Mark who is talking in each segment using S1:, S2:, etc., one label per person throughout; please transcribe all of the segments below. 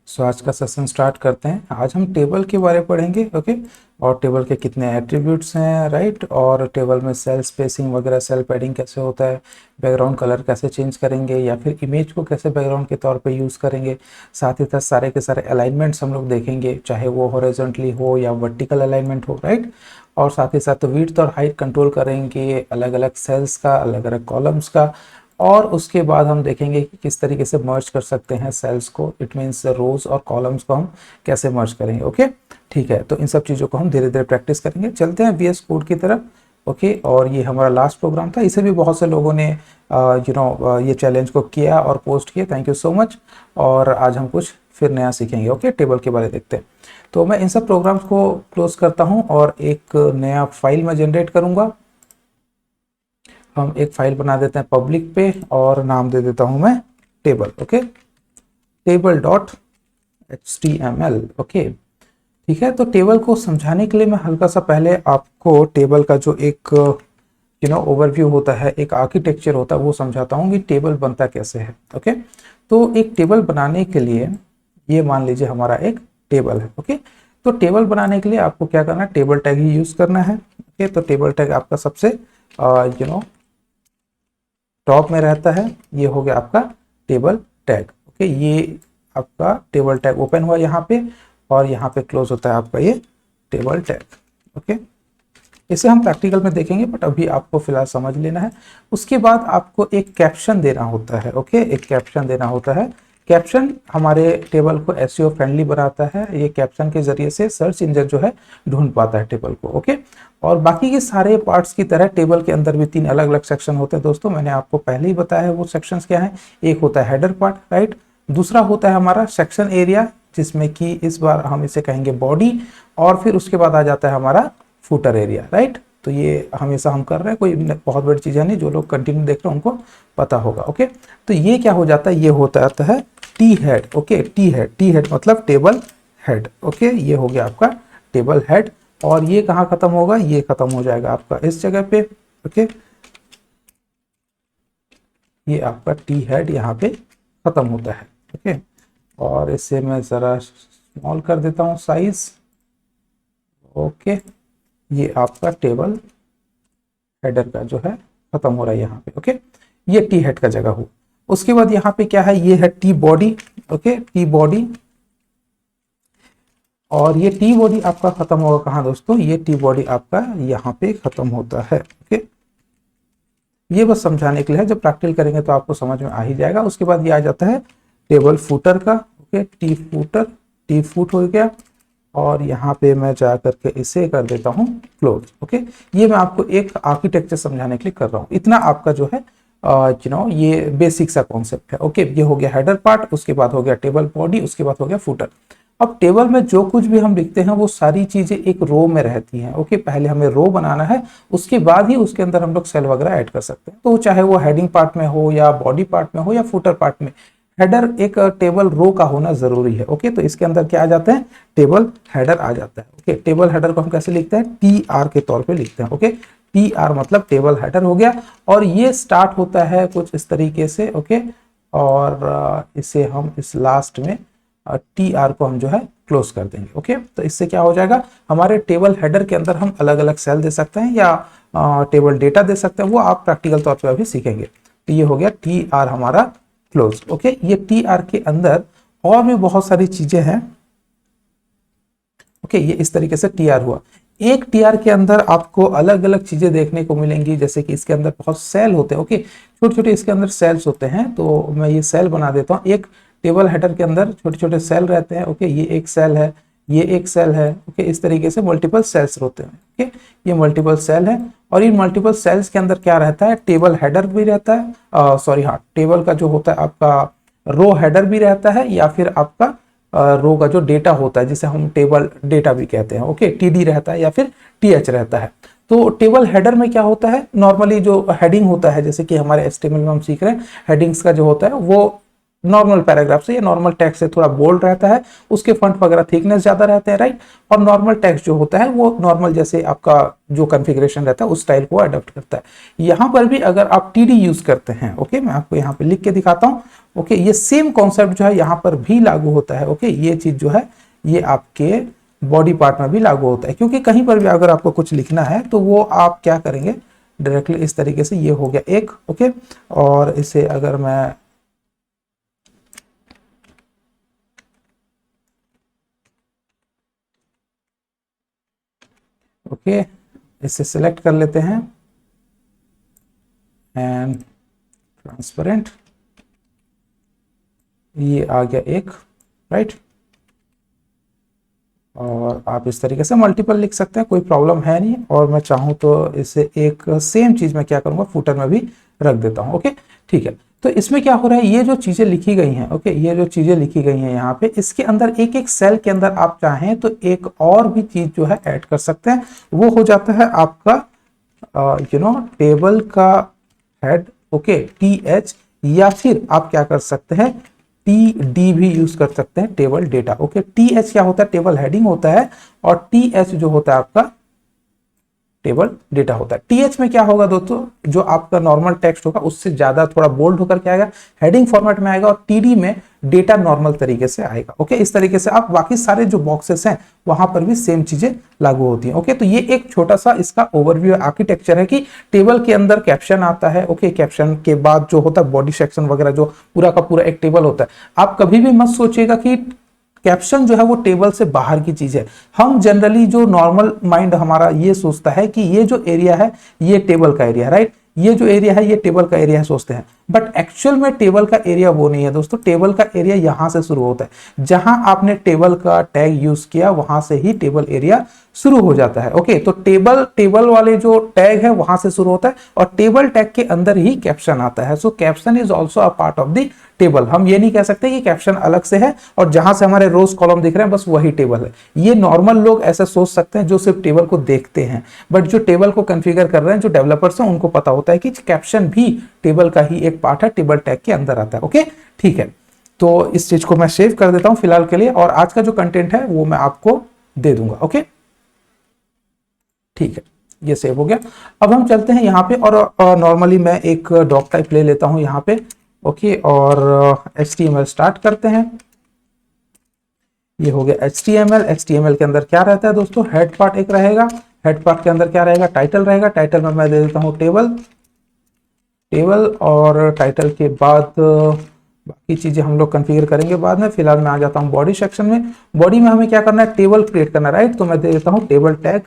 S1: सो आज का session start करते हैं। आज हम टेबल के बारे में पढ़ेंगे। ओके, और टेबल के कितने एट्रीब्यूट्स हैं, राइट, और टेबल में सेल स्पेसिंग वगैरह, सेल पैडिंग कैसे होता है, बैकग्राउंड कलर कैसे चेंज करेंगे या फिर इमेज को कैसे बैकग्राउंड के तौर पे यूज़ करेंगे। साथ ही साथ सारे के सारे अलाइनमेंट्स हम लोग देखेंगे, चाहे वो हॉरिजॉन्टली हो या वर्टिकल अलाइनमेंट हो, राइट। और साथ ही साथ विड्थ और हाइट कंट्रोल करेंगे अलग अलग सेल्स का, अलग अलग कॉलम्स का। और उसके बाद हम देखेंगे कि किस तरीके से मर्ज कर सकते हैं सेल्स को, इट मीन्स रोज और कॉलम्स को हम कैसे मर्ज करेंगे। ओके, ठीक है, तो इन सब चीज़ों को हम धीरे धीरे प्रैक्टिस करेंगे। चलते हैं वीएस कोड की तरफ। ओके, और ये हमारा लास्ट प्रोग्राम था, इसे भी बहुत से लोगों ने ये चैलेंज को किया और पोस्ट किया, थैंक यू सो मच। और आज हम कुछ फिर नया सीखेंगे। ओके, टेबल के बारे में देखते हैं। तो मैं इन सब प्रोग्राम्स को क्लोज करता हूँ और एक नया फाइल में जनरेट करूँगा। हम एक फाइल बना देते हैं पब्लिक पे और नाम दे देता हूं मैं table. Okay, table dot HTML। Okay, ठीक है। तो टेबल को समझाने के लिए मैं हल्का सा पहले आपको टेबल का जो एक ओवरव्यू होता है, एक आर्किटेक्चर होता है, वो समझाता हूँ कि टेबल बनता कैसे है। ओके, तो एक टेबल बनाने के लिए ये मान लीजिए हमारा एक टेबल है। ओके, तो टेबल बनाने के लिए आपको क्या करना है, टेबल टैग ही यूज करना है। ओके, तो टेबल टैग आपका सबसे टॉप में रहता है। ये हो गया आपका टेबल टैग। ओके, ये आपका टेबल टैग ओपन हुआ यहाँ पे, और यहाँ पे क्लोज होता है आपका ये टेबल टैग। ओके, इसे हम प्रैक्टिकल में देखेंगे, बट अभी आपको फिलहाल समझ लेना है। उसके बाद आपको एक कैप्शन देना होता है। ओके, एक कैप्शन देना होता है। कैप्शन हमारे टेबल को एसईओ फ्रेंडली बनाता है। ये कैप्शन के जरिए से सर्च इंजन जो है ढूंढ पाता है टेबल को। ओके, और बाकी के सारे पार्ट्स की तरह टेबल के अंदर भी 3 अलग अलग सेक्शन होते हैं दोस्तों, मैंने आपको पहले ही बताया है वो सेक्शंस क्या है। एक होता है हेडर पार्ट, राइट। दूसरा होता है हमारा सेक्शन एरिया, जिसमें कि इस बार हम इसे कहेंगे बॉडी। और फिर उसके बाद आ जाता है हमारा फुटर एरिया, राइट। तो ये हमेशा हम कर रहे हैं, कोई बहुत बड़ी चीज़ है नहीं, जो लोग कंटिन्यू देख रहे हैं उनको पता होगा। ओके, तो ये क्या हो जाता है, ये होता आता है T head. Okay, T head, T head मतलब टेबल हेड। ओके, ये हो गया आपका टेबल हेड। और ये कहाँ खत्म होगा, ये खत्म हो जाएगा आपका इस जगह पे। ओके, ये आपका टी हेड यहाँ पे खत्म होता है। ओके, और इसे मैं ज़रा स्मॉल कर देता हूँ साइज। ओके, ये आपका टेबल हेडर का जो है खत्म हो रहा है यहाँ पे। ओके, ये टी हेड का जगह हो। उसके बाद यहाँ पे क्या है, ये है T body. Okay, T body. और ये टी बॉडी आपका खत्म होगा कहाँ दोस्तों, ये टी बॉडी आपका यहाँ पे खत्म होता है। ओके, ये बस समझाने के लिए है, जब प्रैक्टिकल करेंगे तो आपको समझ में आ ही जाएगा। उसके बाद ये आ जाता है टेबल फुटर का। Okay, T footer, T foot हो गया। और यहाँ पे मैं जा करके इसे कर देता हूँ क्लोज। ओके, ये मैं आपको एक आर्किटेक्चर समझाने के लिए कर रहा हूँ। इतना आपका जो है ये बेसिक सा कॉन्सेप्ट है। ओके, ये हो गया हेडर पार्ट, उसके बाद हो गया टेबल बॉडी, उसके बाद हो गया फुटर। अब टेबल में जो कुछ भी हम लिखते हैं वो सारी चीजें एक रो में रहती हैं। ओके, पहले हमें रो बनाना है, उसके बाद ही उसके अंदर हम लोग सेल वगैरह ऐड कर सकते हैं। तो चाहे वो हेडिंग पार्ट में हो या बॉडी पार्ट में हो या फुटर पार्ट में, हेडर एक टेबल रो का होना जरूरी है। ओके, तो इसके अंदर क्या आ जाते हैं, टेबल हेडर आ जाता है। ओके, टेबल हेडर को हम कैसे लिखते हैं, TR के तौर पे लिखते हैं। ओके, TR मतलब टेबल हेडर हो गया। और ये स्टार्ट होता है कुछ इस तरीके से। ओके, और इसे हम इस लास्ट में TR को हम जो है क्लोज कर देंगे। ओके, तो इससे क्या हो जाएगा, हमारे टेबल हेडर के अंदर हम अलग अलग सेल दे सकते हैं या टेबल डेटा दे सकते हैं, वो आप प्रैक्टिकल तौर पे अभी सीखेंगे। तो ये हो गया TR हमारा क्लोज। ओके, ये TR के अंदर और भी बहुत सारी चीजें हैं। ओके, ये इस तरीके से TR हुआ। एक TR के अंदर आपको अलग अलग चीजें देखने को मिलेंगी, जैसे कि इसके अंदर बहुत सेल होते हैं। ओके, छोटे छोटे इसके अंदर सेल्स होते हैं, तो मैं ये सेल बना देता हूँ। एक टेबल हेडर के अंदर छोटे छोटे सेल रहते हैं। ओके, ये एक सेल है, ये एक सेल है। ओके, इस तरीके से मल्टीपल सेल्स होते हैं। ओके, ये मल्टीपल सेल है। और इन मल्टीपल सेल्स के अंदर क्या रहता है, टेबल हेडर भी रहता है, सॉरी हाँ, टेबल का जो होता है आपका रो हेडर भी रहता है, या फिर आपका रो का जो डेटा होता है जिसे हम टेबल डेटा भी कहते हैं। ओके, TD रहता है या फिर TH रहता है। तो टेबल हेडर में क्या होता है, नॉर्मली जो हेडिंग होता है, जैसे कि हमारे HTML में हम सीख रहे हैं, हेडिंग्स का जो होता है वो नॉर्मल पैराग्राफ से या नॉर्मल टेक्स्ट से थोड़ा बोल्ड रहता है, उसके फॉन्ट वगैरह थिकनेस ज्यादा रहते हैं, राइट। और नॉर्मल टेक्स्ट जो होता है वो नॉर्मल जैसे आपका जो कॉन्फ़िगरेशन रहता है उस स्टाइल को अडॉप्ट करता है। यहाँ पर भी अगर आप टीडी यूज करते हैं, ओके, मैं आपको यहाँ पे लिख के दिखाता हूँ, ओके, ये सेम कॉन्सेप्ट जो है यहाँ पर भी लागू होता है, ओके। ये चीज जो है ये आपके बॉडी पार्ट में भी लागू होता है, क्योंकि कहीं पर भी अगर आपको कुछ लिखना है तो वो आप क्या करेंगे, डायरेक्टली इस तरीके से, ये हो गया एक, ओके। और इसे अगर मैं ओके इसे सिलेक्ट कर लेते हैं एंड ट्रांसपेरेंट, ये आ गया एक, राइट। और आप इस तरीके से मल्टीपल लिख सकते हैं, कोई प्रॉब्लम है नहीं। और मैं चाहूं तो इसे एक सेम चीज में क्या करूंगा, फुटर में भी रख देता हूं, ओके, ठीक है। तो इसमें क्या हो रहा है, ये जो चीजें लिखी गई हैं, ओके, ये जो चीजें लिखी गई हैं यहाँ पे, इसके अंदर एक एक सेल के अंदर आप चाहें तो एक और भी चीज जो है ऐड कर सकते हैं। वो हो जाता है आपका टेबल का हेड, ओके, TH, या फिर आप क्या कर सकते हैं, TD भी यूज कर सकते हैं, टेबल डेटा, ओके। TH क्या होता है, टेबल हेडिंग होता है, और TH जो होता है आपका टेबल डेटा होता है। TH में क्या होगा दोस्तों, जो आपका नॉर्मल टेक्स्ट होगा उससे ज्यादा थोड़ा बोल्ड होकर के आएगा, हेडिंग फॉर्मेट में आएगा, और TD में डेटा नॉर्मल तरीके से आएगा, ओके। इस तरीके से आप बाकी सारे जो बॉक्सेस हैं वहां पर भी सेम चीजें लागू होती हैं, ओके। तो ये एक छोटा सा इसका ओवरव्यू आर्किटेक्चर है कि टेबल के अंदर कैप्शन आता है, ओके, कैप्शन के बाद जो होता है बॉडी सेक्शन वगैरह, जो पूरा का पूरा एक टेबल होता है। आप कभी भी मत सोचिएगा कि कैप्शन जो है वो टेबल से बाहर की चीज है। हम जनरली जो नॉर्मल माइंड हमारा ये सोचता है कि ये जो एरिया है ये टेबल का एरिया, राइट, ये जो एरिया है ये टेबल का एरिया सोचते हैं, बट एक्चुअल में टेबल का एरिया वो नहीं है दोस्तों। टेबल का एरिया यहां से शुरू होता है, जहां आपने टेबल का टैग यूज किया वहां से ही टेबल एरिया शुरू हो जाता है, ओके। तो टेबल वाले जो टैग है वहां से शुरू होता है, और टेबल टैग के अंदर ही कैप्शन आता है। So caption is also a part of the table. हम ये नहीं कह सकते कि कैप्शन अलग से है और जहां से हमारे रोज कॉलम दिख रहे हैं बस वही टेबल है। ये नॉर्मल लोग ऐसा सोच सकते हैं जो सिर्फ टेबल को देखते हैं, बट जो टेबल को कॉन्फ़िगर कर रहे हैं, जो डेवलपर्स हैं, उनको पता होता है कि कैप्शन भी टेबल का ही एक पार्ट है, टेबल टैग के अंदर आता है, ओके, ठीक है। तो इस चीज को मैं सेव कर देता हूं फिलहाल के लिए, और आज का जो कंटेंट है वो मैं आपको दे दूंगा, ओके, ठीक है, ये सेव हो गया। अब हम चलते हैं यहाँ पे, और नॉर्मली मैं एक डॉक टाइप ले लेता हूं यहाँ पे, ओके, और HTML स्टार्ट करते हैं। ये हो गया HTML के अंदर क्या रहता है दोस्तों, हेड पार्ट एक रहेगा, हेड पार्ट के अंदर क्या रहेगा, टाइटल रहेगा, टाइटल में मैं दे देता हूँ टेबल, और टाइटल के बाद बाकी चीजें हम लोग कॉन्फ़िगर करेंगे बाद में। फिलहाल मैं आ जाता हूँ बॉडी सेक्शन में। बॉडी में हमें क्या करना है, टेबल क्रिएट करना है, राइट। तो मैं दे देता हूँ टेबल टैग,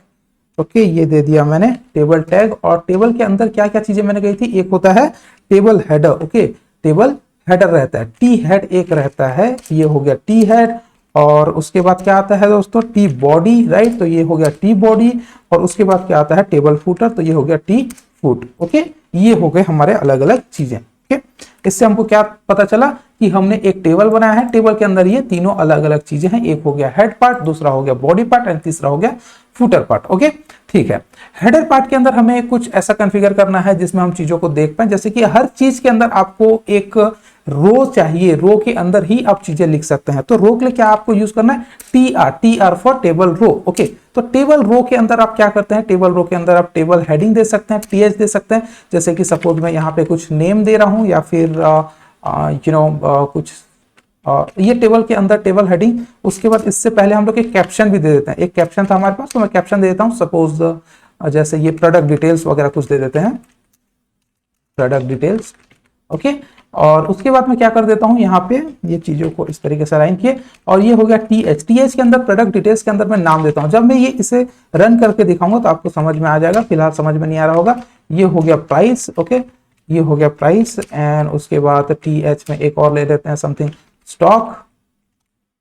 S1: ओके, ये दे दिया मैंने टेबल टैग। और टेबल के अंदर क्या क्या चीजें मैंने कही थी, एक होता है table header, okay, table header रहता है, टी हेड एक रहता है, ये हो गया टी हेड। और उसके बाद क्या आता है दोस्तों, टी बॉडी, राइट, तो ये हो गया टी बॉडी। और उसके बाद क्या आता है, टेबल फुटर, तो ये हो गया टी फुट, ओके। ये हो गए हमारे अलग अलग चीजें, ओके। इससे हमको क्या पता चला कि हमने एक टेबल बनाया है, टेबल के अंदर ये तीनों अलग अलग चीजें हैं, एक हो गया हेड पार्ट, दूसरा हो गया बॉडी पार्ट, एंड तीसरा हो गया फुटर पार्ट, ओके, ठीक है। हेडर पार्ट के अंदर हमें कुछ ऐसा कॉन्फ़िगर करना है जिसमें हम चीजों को देख पाए, जैसे कि हर चीज के अंदर आपको एक रो चाहिए, रो के अंदर ही आप चीजें लिख सकते हैं। तो रो के लिए क्या आपको यूज करना है, TR for table row, okay. तो टेबल रो के अंदर आप क्या करते हैं, टेबल रो के अंदर आप टेबल हेडिंग दे सकते हैं, TH दे सकते हैं। जैसे कि सपोज मैं यहाँ पे कुछ नेम दे रहा हूं, या फिर कुछ ये टेबल के अंदर टेबल हेडिंग। उसके बाद इससे पहले हम लोग एक कैप्शन भी दे देते हैं, एक कैप्शन था हमारे पास, तो मैं कैप्शन दे देता हूं, सपोज जैसे ये प्रोडक्ट डिटेल्स वगैरह कुछ दे देते हैं, प्रोडक्ट डिटेल्स, ओके। और उसके बाद मैं क्या कर देता हूं, यहाँ पे ये चीजों को इस तरीके से अलाइन किए, और ये हो गया TH के अंदर, प्रोडक्ट डिटेल्स के अंदर मैं नाम देता हूं। जब मैं ये इसे रन करके दिखाऊंगा तो आपको समझ में आ जाएगा, फिलहाल समझ में नहीं आ रहा होगा। ये हो गया प्राइस, ओके, ये हो गया प्राइस। एंड उसके बाद TH में एक और ले लेते हैं, समथिंग स्टॉक,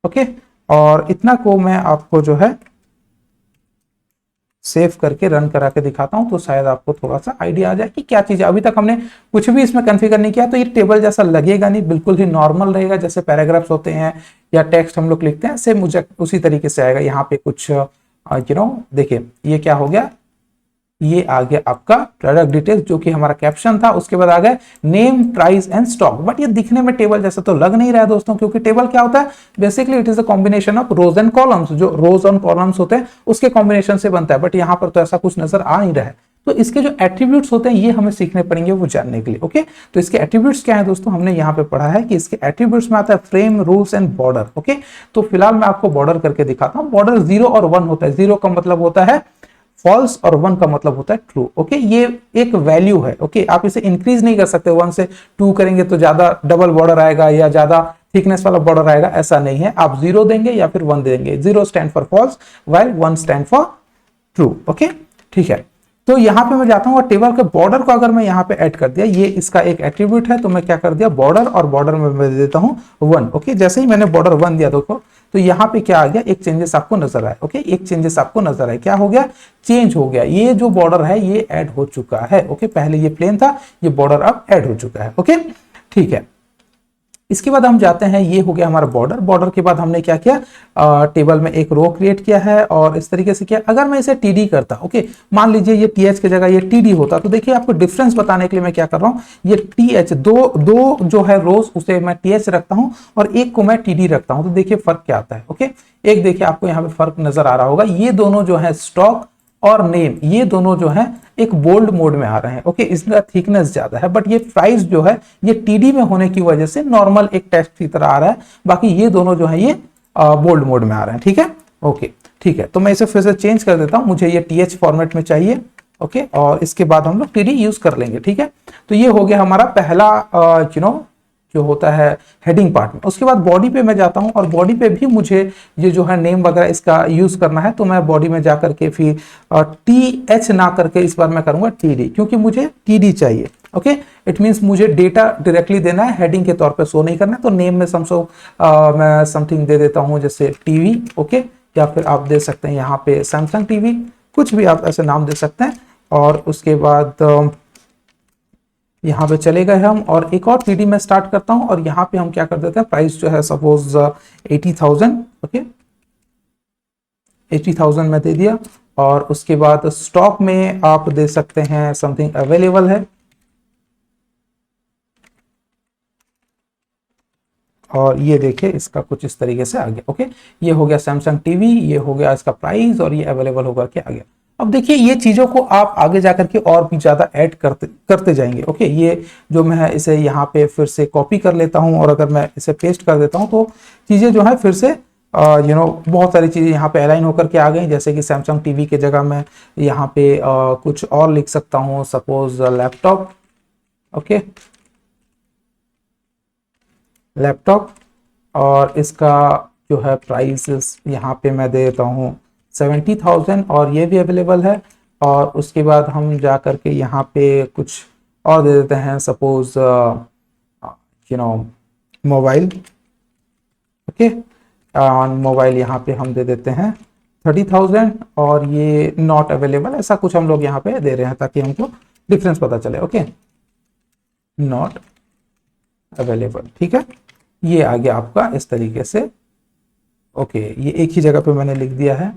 S1: ओके। और इतना को मैं आपको जो है सेव करके रन करा के दिखाता हूं, तो शायद आपको थोड़ा सा आइडिया आ जाए कि क्या चीज है। अभी तक हमने कुछ भी इसमें कॉन्फ़िगर नहीं किया, तो ये टेबल जैसा लगेगा नहीं, बिल्कुल ही नॉर्मल रहेगा, जैसे पैराग्राफ्स होते हैं या टेक्स्ट हम लोग लिखते हैं, सेम मुझे उसी तरीके से आएगा। यहाँ पे कुछ देखिए ये क्या हो गया, ये आ गया आपका प्रोडक्ट डिटेल्स जो कि हमारा कैप्शन था। उसके बाद आ गया name, price and stock. But ये दिखने में टेबल जैसा तो लग नहीं रहा है दोस्तों, क्योंकि टेबल क्या होता है, basically it is a combination of rose and columns. जो रोज एंड कॉलम्स होते हैं उसके कॉम्बिनेशन से बनता है, बट यहां पर तो ऐसा कुछ नजर आ नहीं रहा है। तो इसके जो एट्रीब्यूट्स होते हैं ये हमें सीखने पड़ेंगे वो जानने के लिए। ओके, तो इसके एट्रीब्यूट्स क्या है दोस्तों, हमने यहाँ पे पढ़ा है कि इसके एट्रीब्यूट्स में आता है frame, rules and border. Okay, तो फिलहाल मैं आपको बॉर्डर करके दिखाता हूँ। बॉर्डर 0 और 1 होता है। 0 का मतलब होता है फॉल्स और 1 का मतलब होता है ट्रू। ओके, ये एक वैल्यू है। ओके, आप इसे इंक्रीज नहीं कर सकते। 1 से 2 करेंगे तो ज्यादा डबल बॉर्डर आएगा या ज्यादा थिकनेस वाला बॉर्डर आएगा, ऐसा नहीं है। आप 0 देंगे या फिर 1 देंगे। 0 stand for false while 1 stand for true. Okay, ठीक है। तो यहां पे मैं जाता हूं और टेबल के बॉर्डर को अगर मैं यहां पे ऐड कर दिया, ये इसका एक एट्रीब्यूट है, तो मैं क्या कर दिया बॉर्डर, और बॉर्डर में मैं दे देता हूं 1। ओके, जैसे ही मैंने बॉर्डर 1 दिया देखो, तो यहाँ पे क्या आ गया, एक चेंजेस आपको नजर आए। ओके, एक चेंजेस आपको नजर आए। क्या हो गया, चेंज हो गया। ये जो बॉर्डर है ये ऐड हो चुका है। ओके, पहले ये प्लेन था, ये बॉर्डर अब ऐड हो चुका है। ओके, ठीक है। इसके बाद हम जाते हैं, ये हो गया हमारा बॉर्डर। बॉर्डर के बाद हमने क्या किया, टेबल में एक रो क्रिएट किया है और इस तरीके से किया। अगर मैं इसे टीडी करता, ओके, मान लीजिए ये टीएच की जगह ये टीडी होता, तो देखिए आपको डिफरेंस बताने के लिए मैं क्या कर रहा हूं, ये टीएच दो जो है रोज उसे मैं टीएच रखता हूं और एक को मैं टीडी रखता हूं, तो देखिए फर्क क्या आता है। ओके, एक देखिए आपको यहाँ पे फर्क नजर आ रहा होगा, ये दोनों जो है स्टॉक और नेम, ये दोनों जो है एक बोल्ड मोड में आ रहे हैं। ओके, इसका थिकनेस ज्यादा है, बट ये प्राइस जो है ये टीडी में होने की वजह से नॉर्मल एक टेक्स्ट की तरह आ रहा है। बाकी ये दोनों जो है ये बोल्ड मोड में आ रहे हैं। ठीक है, ओके, ठीक है। तो मैं इसे फिर से चेंज कर देता हूं, मुझे ये टीएच फॉर्मेट में चाहिए। ओके, और इसके बाद हम लोग टीडी यूज कर लेंगे। ठीक है, तो ये हो गया हमारा पहला जो होता है हेडिंग पार्ट में। उसके बाद बॉडी पे मैं जाता हूं और बॉडी पे भी मुझे ये जो है नेम वगैरह इसका यूज करना है, तो मैं बॉडी में जाकर के फिर टीएच ना करके इस बार मैं करूंगा टीडी, क्योंकि मुझे टीडी चाहिए। ओके, इट मींस मुझे डेटा डायरेक्टली देना है, हेडिंग के तौर पे शो नहीं करना है। तो नेम में मैं समथिंग दे देता हूं, जैसे टीवी। ओके, या फिर आप दे सकते हैं यहाँ पे सैमसंग टीवी, कुछ भी आप ऐसे नाम दे सकते हैं। और उसके बाद यहाँ पे चले गए हम और एक और टीडी में स्टार्ट करता हूं और यहाँ पे हम क्या कर देते हैं, प्राइस जो है सपोज 80,000। ओके, 80,000 में दे दिया। और उसके बाद स्टॉक में आप दे सकते हैं समथिंग अवेलेबल है, और ये देखिए इसका कुछ इस तरीके से आ गया। ओके, ये हो गया सैमसंग टीवी, ये हो गया इसका प्राइस, और ये अवेलेबल होकर के आ गया। अब देखिए ये चीजों को आप आगे जाकर के और भी ज्यादा ऐड करते जाएंगे। ओके, ये जो मैं इसे यहाँ पे फिर से कॉपी कर लेता हूँ और अगर मैं इसे पेस्ट कर देता हूँ, तो चीजें जो है फिर से बहुत सारी चीजें यहाँ पे अलाइन होकर के आ गई। जैसे कि सैमसंग टीवी की जगह मैं यहाँ पे कुछ और लिख सकता हूँ, सपोज लैपटॉप। ओके, लैपटॉप, और इसका जो है प्राइस यहाँ पे मैं दे देता हूँ 70,000, और ये भी अवेलेबल है। और उसके बाद हम जा करके यहाँ पे कुछ और दे देते हैं, सपोज मोबाइल। ओके, मोबाइल यहाँ पे हम दे देते हैं 30,000, और ये नॉट अवेलेबल, ऐसा कुछ हम लोग यहाँ पे दे रहे हैं ताकि हमको डिफरेंस पता चले। Okay, not available. ठीक है, ये आ गया आपका इस तरीके से। ओके, ये एक ही जगह पे मैंने लिख दिया है,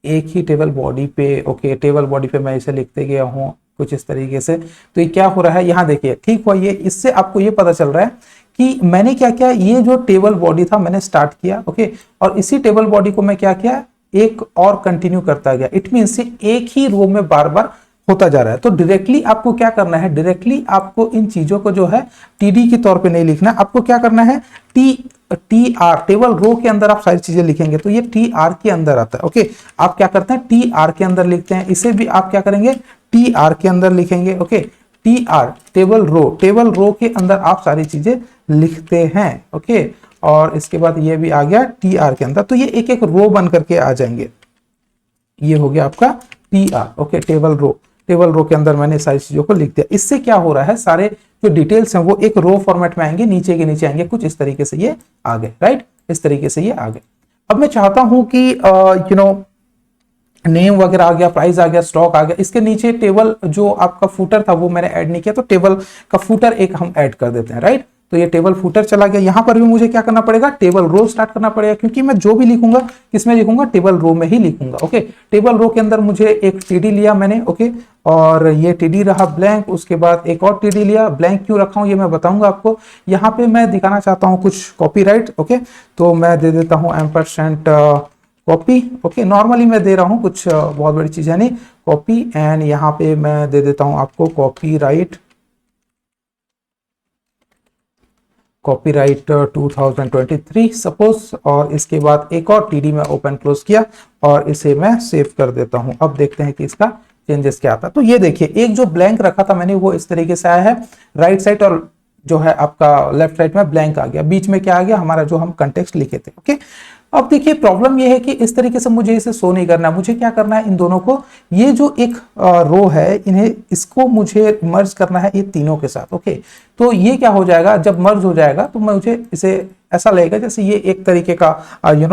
S1: एक ही टेबल बॉडी पे। ओके, टेबल बॉडी पे मैं इसे लिखते गया हूँ कुछ इस तरीके से। तो ये क्या हो रहा है, यहाँ देखिए, ठीक हुआ ये। इससे आपको ये पता चल रहा है कि मैंने क्या किया, ये जो टेबल बॉडी था मैंने स्टार्ट किया। ओके, और इसी टेबल बॉडी को मैं क्या किया, एक और कंटिन्यू करता गया। इट मीन्स एक ही रो में बार बार होता जा रहा है। तो डायरेक्टली आपको क्या करना है, डायरेक्टली आपको इन चीजों को जो है टीडी के तौर पे नहीं लिखना, आपको क्या करना है, टी आर, टेबल रो के अंदर आप सारी चीजें लिखेंगे तो ये टी आर के अंदर आता है। ओके, आप क्या करते हैं, टी आर के अंदर लिखते हैं। इसे भी आप क्या करेंगे, टी आर के अंदर लिखेंगे। Okay, T R, table row के अंदर आप सारी चीजें लिखते हैं। ओके, और इसके बाद ये भी आ गया टी आर के अंदर, तो ये एक एक रो बन करके आ जाएंगे। ये हो गया आपका T R. Okay, table row के अंदर मैंने सारी चीजों को लिख दिया। इससे क्या हो रहा है, सारे जो डिटेल्स हैं वो एक रो फॉर्मेट में आएंगे, नीचे के नीचे आएंगे, कुछ इस तरीके से ये आ गए। राइट, इस तरीके से ये आ गए। अब मैं चाहता हूं कि नेम वगैरह आ गया, प्राइस आ गया, स्टॉक आ गया, इसके नीचे टेबल जो आपका फूटर था वो मैंने ऐड नहीं किया, तो टेबल का फूटर एक हम ऐड कर देते हैं। राइट, तो ये टेबल फुटर चला गया। यहाँ पर भी मुझे क्या करना पड़ेगा, टेबल रो स्टार्ट करना पड़ेगा, क्योंकि मैं जो भी लिखूंगा किसमें लिखूंगा, टेबल रो में ही लिखूंगा। ओके, टेबल रो के अंदर मुझे एक टीडी लिया मैंने। ओके, और ये टीडी रहा ब्लैंक, उसके बाद एक और टीडी लिया। ब्लैंक क्यों रखा हूं ये मैं बताऊंगा आपको। यहाँ पे मैं दिखाना चाहता हूँ कुछ कॉपीराइट। ओके, तो मैं दे देता हूँ एम्परसेंट कॉपी। ओके, नॉर्मली मैं दे रहा हूँ, कुछ बहुत बड़ी चीज है नहीं, कॉपी। एंड यहाँ पे मैं दे देता हूँ आपको कॉपीराइट 2023 सपोज। और इसके बाद एक और टीडी में ओपन क्लोज किया और इसे मैं सेव कर देता हूं। अब देखते हैं कि इसका चेंजेस क्या आता है। तो ये देखिए, एक जो ब्लैंक रखा था मैंने वो इस तरीके से आया है राइट साइड, और जो है आपका लेफ्ट साइड में ब्लैंक आ गया। बीच में क्या आ गया, हमारा जो हम कंटेक्स्ट लिखे थे। ओके, अब देखिए प्रॉब्लम ये है कि इस तरीके से मुझे इसे शो नहीं करना है। मुझे क्या करना है, इन दोनों को, ये जो एक रो है इन्हें, इसको मुझे मर्ज करना है ये तीनों के साथ। ओके, तो ये क्या हो जाएगा, जब मर्ज हो जाएगा तो मुझे इसे ऐसा लगेगा जैसे ये एक तरीके का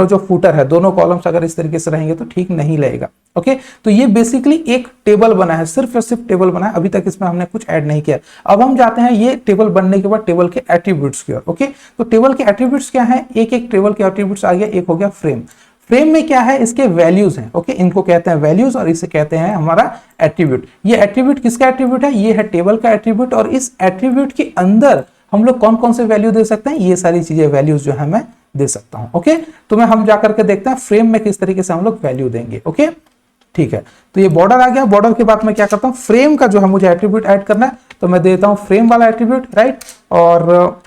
S1: जो फुटर है, दोनों कॉलम्स अगर इस तरीके से रहेंगे तो ठीक नहीं लगेगा। ओके, तो ये बेसिकली एक टेबल बना है, सिर्फ और सिर्फ टेबल बना है। अभी तक इसमें हमने कुछ ऐड नहीं किया। अब हम जाते हैं ये टेबल बनने के बाद टेबल के एट्रीब्यूट्स की ओर। ओके, तो टेबल के एट्रीब्यूट्स क्या है, एक एक टेबल के एट्रीब्यूट्स आ गया। एक हो गया फ्रेम। फ्रेम में क्या है, इसके वैल्यूज हैं। ओके, इनको कहते हैं वैल्यूज और इसे कहते हैं हमारा एट्रीब्यूट। ये एट्रीब्यूट किसका एट्रीब्यूट है, ये है टेबल का एट्रीब्यूट। और इस एट्रीब्यूट के अंदर हम लोग कौन कौन से वैल्यू दे सकते हैं, ये सारी चीजें वैल्यूज जो है मैं दे सकता हूं। ओके, तो मैं हम जाकर के देखते हैं फ्रेम में किस तरीके से हम लोग वैल्यू देंगे। ओके, ठीक है, तो ये बॉर्डर आ गया। बॉर्डर के बाद मैं क्या करता हूं, फ्रेम का जो है मुझे एट्रीब्यूट ऐड करना है, तो मैं देता हूं फ्रेम वाला एट्रीब्यूट, राइट। और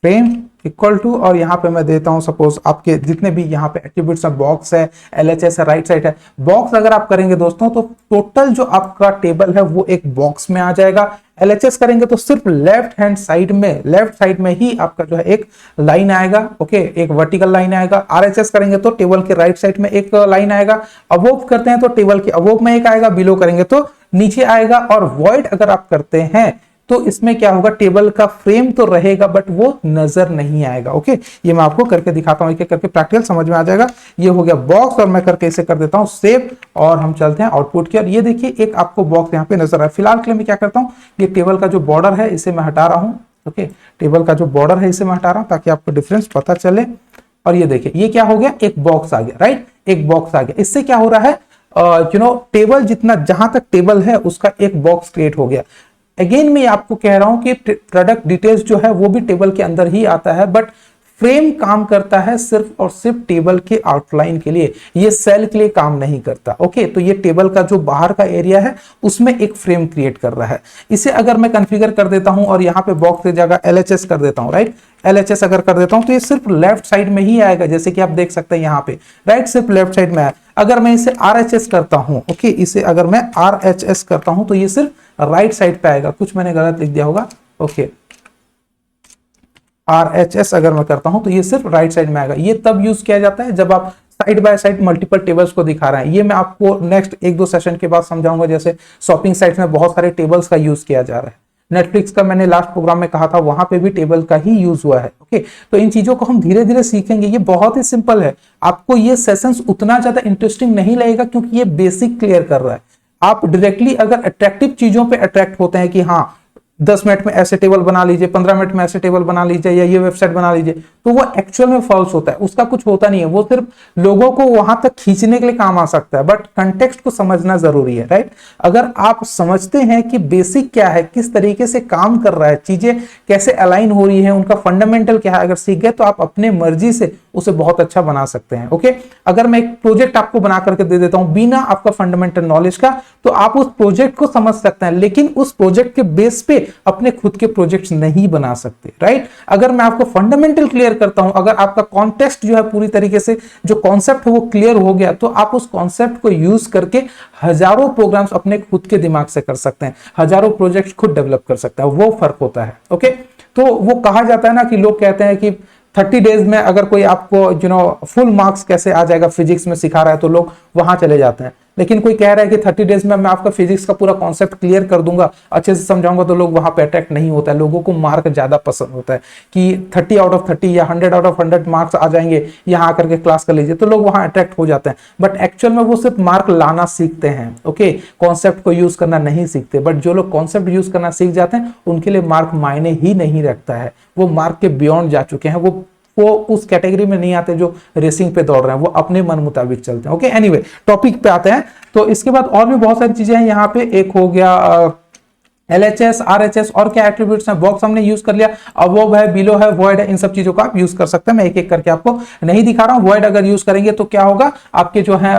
S1: फ्रेम इक्वल टू, और यहाँ पे मैं देता हूं सपोज आपके जितने भी यहाँ पे एट्रीब्यूट्स है, बॉक्स है, एलएचएस है, राइट साइड है। बॉक्स अगर आप करेंगे दोस्तों तो टोटल जो आपका टेबल है वो एक बॉक्स में आ जाएगा। एलएचएस करेंगे तो सिर्फ लेफ्ट हैंड साइड में, लेफ्ट साइड में ही आपका जो है एक लाइन आएगा। ओके, एक वर्टिकल लाइन आएगा। आरएचएस करेंगे तो टेबल के राइट साइड में एक लाइन आएगा। अबोव करते हैं तो टेबल के अबोव में एक आएगा, बिलो करेंगे तो नीचे आएगा। और वॉइड अगर आप करते हैं तो इसमें क्या होगा, टेबल का फ्रेम तो रहेगा बट वो नजर नहीं आएगा। ओके, ये मैं आपको करके दिखाता हूं, एक एक करके प्रैक्टिकल समझ में आ जाएगा। ये हो गया बॉक्स, और मैं करके इसे कर देता हूं सेव, और हम चलते हैं आउटपुट की। और ये देखिए एक आपको बॉक्स यहाँ पे नजर आए। फिलहाल के लिए मैं क्या करता हूँ, ये टेबल का जो बॉर्डर है इसे मैं हटा रहा हूँ। ओके, टेबल का जो बॉर्डर है इसे मैं हटा रहा हूँ ताकि आपको डिफरेंस पता चले। और ये देखिए ये क्या हो गया, एक बॉक्स आ गया, राइट, एक बॉक्स आ गया। इससे क्या हो रहा है, टेबल जितना, जहां तक टेबल है उसका एक बॉक्स क्रिएट हो गया। अगेन मैं आपको कह रहा हूं कि प्रोडक्ट डिटेल्स जो है वो भी टेबल के अंदर ही आता है, बट फ्रेम काम करता है सिर्फ और सिर्फ टेबल के आउटलाइन के लिए, ये सेल के लिए काम नहीं करता। ओके, तो ये टेबल का जो बाहर का एरिया है उसमें एक फ्रेम क्रिएट कर रहा है। इसे अगर मैं कॉन्फ़िगर कर देता हूं और यहाँ पे बॉक्स की जगह एलएचएस कर देता हूं, राइट, एलएचएस अगर कर देता हूं तो ये सिर्फ लेफ्ट साइड में ही आएगा, जैसे कि आप देख सकते हैं यहाँ पे, राइट, सिर्फ लेफ्ट साइड में है। अगर मैं इसे आरएचएस करता हूं, ओके, इसे अगर मैं आरएचएस करता हूं तो ये सिर्फ राइट साइड पे आएगा। कुछ मैंने गलत लिख दिया होगा। ओके, आरएचएस अगर मैं करता हूं तो ये सिर्फ राइट साइड में आएगा। ये तब यूज किया जाता है जब आप side by side multiple tables को दिखा रहे हैं। ये मैं आपको नेक्स्ट एक दो सेशन के बाद समझाऊंगा। जैसे शॉपिंग साइट्स में बहुत सारे टेबल्स का यूज किया जा रहा है। नेटफ्लिक्स का मैंने लास्ट प्रोग्राम में कहा था, वहां पे भी टेबल का ही यूज हुआ है। ओके, तो इन चीजों को हम धीरे धीरे सीखेंगे। ये बहुत ही सिंपल है। आपको ये सेशंस उतना ज्यादा इंटरेस्टिंग नहीं लगेगा क्योंकि ये बेसिक क्लियर कर रहा है। आप डायरेक्टली अगर अट्रैक्टिव चीजों पे अट्रैक्ट होते हैं कि हाँ 10 मिनट में ऐसे टेबल बना लीजिए, 15 मिनट में ऐसे टेबल बना लीजिए, या ये वेबसाइट बना लीजिए, तो वो एक्चुअल में फॉल्स होता है। उसका कुछ होता नहीं है, वो सिर्फ लोगों को वहां तक खींचने के लिए काम आ सकता है, बट कंटेक्स्ट को समझना जरूरी है, राइट। अगर आप समझते हैं कि बेसिक क्या है, किस तरीके से काम कर रहा है, चीजें कैसे अलाइन हो रही है, उनका फंडामेंटल क्या है, अगर सीख गए तो आप अपने मर्जी से उसे बहुत अच्छा बना सकते हैं। ओके, अगर मैं एक प्रोजेक्ट आपको बना करके दे देता हूं बिना आपका फंडामेंटल नॉलेज का, तो आप उस प्रोजेक्ट को समझ सकते हैं, लेकिन उस प्रोजेक्ट के बेस पे अपने खुद के प्रोजेक्ट्स नहीं बना सकते, राइट। अगर मैं आपको फंडामेंटल क्लियर करता हूं, अगर आपका कॉन्टेक्स्ट जो है पूरी तरीके से, जो कॉन्सेप्ट है वो क्लियर हो गया, तो आप उस कॉन्सेप्ट को यूज करके हजारों प्रोग्राम्स अपने खुद के दिमाग से कर सकते हैं, हजारों प्रोजेक्ट खुद डेवलप कर सकते हैं। वो फर्क होता है। ओके, तो वो कहा जाता है ना कि लोग कहते हैं कि 30 डेज में अगर कोई आपको फुल मार्क्स कैसे आ जाएगा फिजिक्स में सिखा रहा है, तो लोग वहां चले जाते हैं। लेकिन कोई कह रहा है कि 30 डेज में मैं आपका फिजिक्स का पूरा कॉन्सेप्ट क्लियर कर दूंगा, अच्छे से समझाऊंगा, तो लोग वहां पे अट्रैक्ट नहीं होता है। लोगों को मार्क ज्यादा पसंद होता है कि 30 आउट ऑफ 30 या 100 आउट ऑफ 100 मार्क्स आ जाएंगे, यहाँ आकर के क्लास कर लीजिए, तो लोग वहां अट्रैक्ट हो जाते हैं। बट एक्चुअल में वो सिर्फ मार्क लाना सीखते हैं, ओके, कॉन्सेप्ट को यूज करना नहीं सीखते। बट जो लोग कॉन्सेप्ट यूज करना सीख जाते हैं उनके लिए मार्क मायने ही नहीं रखता है, वो मार्क के बियॉन्ड जा चुके हैं, वो उस कैटेगरी में नहीं आते जो रेसिंग पे दौड़ रहे हैं, वो अपने मन मुताबिक चलते हैं। ओके, एनीवे टॉपिक पे आते हैं। तो इसके बाद और भी बहुत सारी चीजें हैं यहाँ पे। एक हो गया LHS, RHS और क्या एट्रीब्यूट्स हैं, बॉक्स हमने यूज कर लिया, अबव है, बिलो है, वॉइड है, इन सब चीजों को आप यूज कर सकते हैं। मैं एक एक करके आपको नहीं दिखा रहा हूं। वॉइड अगर यूज करेंगे तो क्या होगा, आपके जो है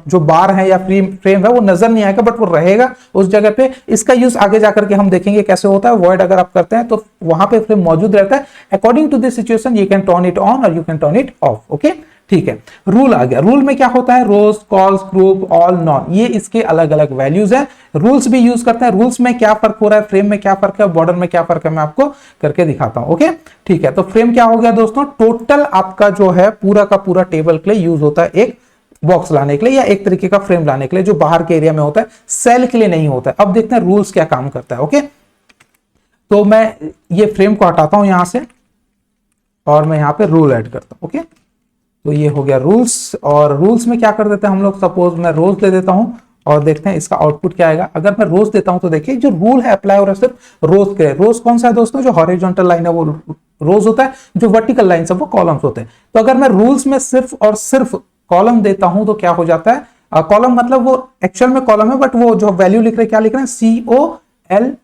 S1: जो बार है या फ्रेम है वो नजर नहीं आएगा, बट वो रहेगा उस जगह पे। इसका यूज आगे जाकर के हम देखेंगे कैसे होता है। वॉइड अगर आप करते हैं तो वहां पे फ्रेम मौजूद रहता है। According to this situation you can turn it on और you can turn it off. Okay, ठीक है। रूल आ गया। रूल में क्या होता है, रोज, कॉल्स, ग्रुप, ऑल, नॉन, ये इसके अलग अलग वैल्यूज हैं। रूल्स भी यूज करते हैं। रूल्स में क्या फर्क हो रहा है, फ्रेम में क्या फर्क है, बॉर्डर में क्या फर्क है, मैं आपको करके दिखाता हूं। ओके, ठीक है। तो फ्रेम क्या हो गया दोस्तों, टोटल आपका जो है पूरा का पूरा टेबल के लिए यूज होता है, एक बॉक्स लाने के लिए या एक तरीके का फ्रेम लाने के लिए, जो बाहर के एरिया में होता है, सेल के लिए नहीं होता है। अब देखते हैं रूल्स क्या काम करता है। ओके, तो मैं ये फ्रेम को हटाता हूं यहां से और मैं यहां पे रूल ऐड करता हूं। ओके, तो ये हो गया रूल्स। और रूल्स में क्या कर देते हैं हम लोग, सपोज मैं रोज दे देता हूं और देखते हैं इसका आउटपुट क्या आएगा। अगर मैं रोज देता हूं तो देखिए जो रूल है अप्लाई हो रहा है सिर्फ रोज के। रोज कौन सा है दोस्तों, जो हॉरिजॉन्टल लाइन है वो रोज होता है, जो वर्टिकल लाइन है वो कॉलम्स होते हैं। तो अगर मैं रूल्स में सिर्फ और सिर्फ कॉलम देता हूं तो क्या हो जाता है, कॉलम मतलब वो एक्चुअल में कॉलम है, बट वो जो वैल्यू लिख रहे हैं क्या लिख रहे हैं, COLS,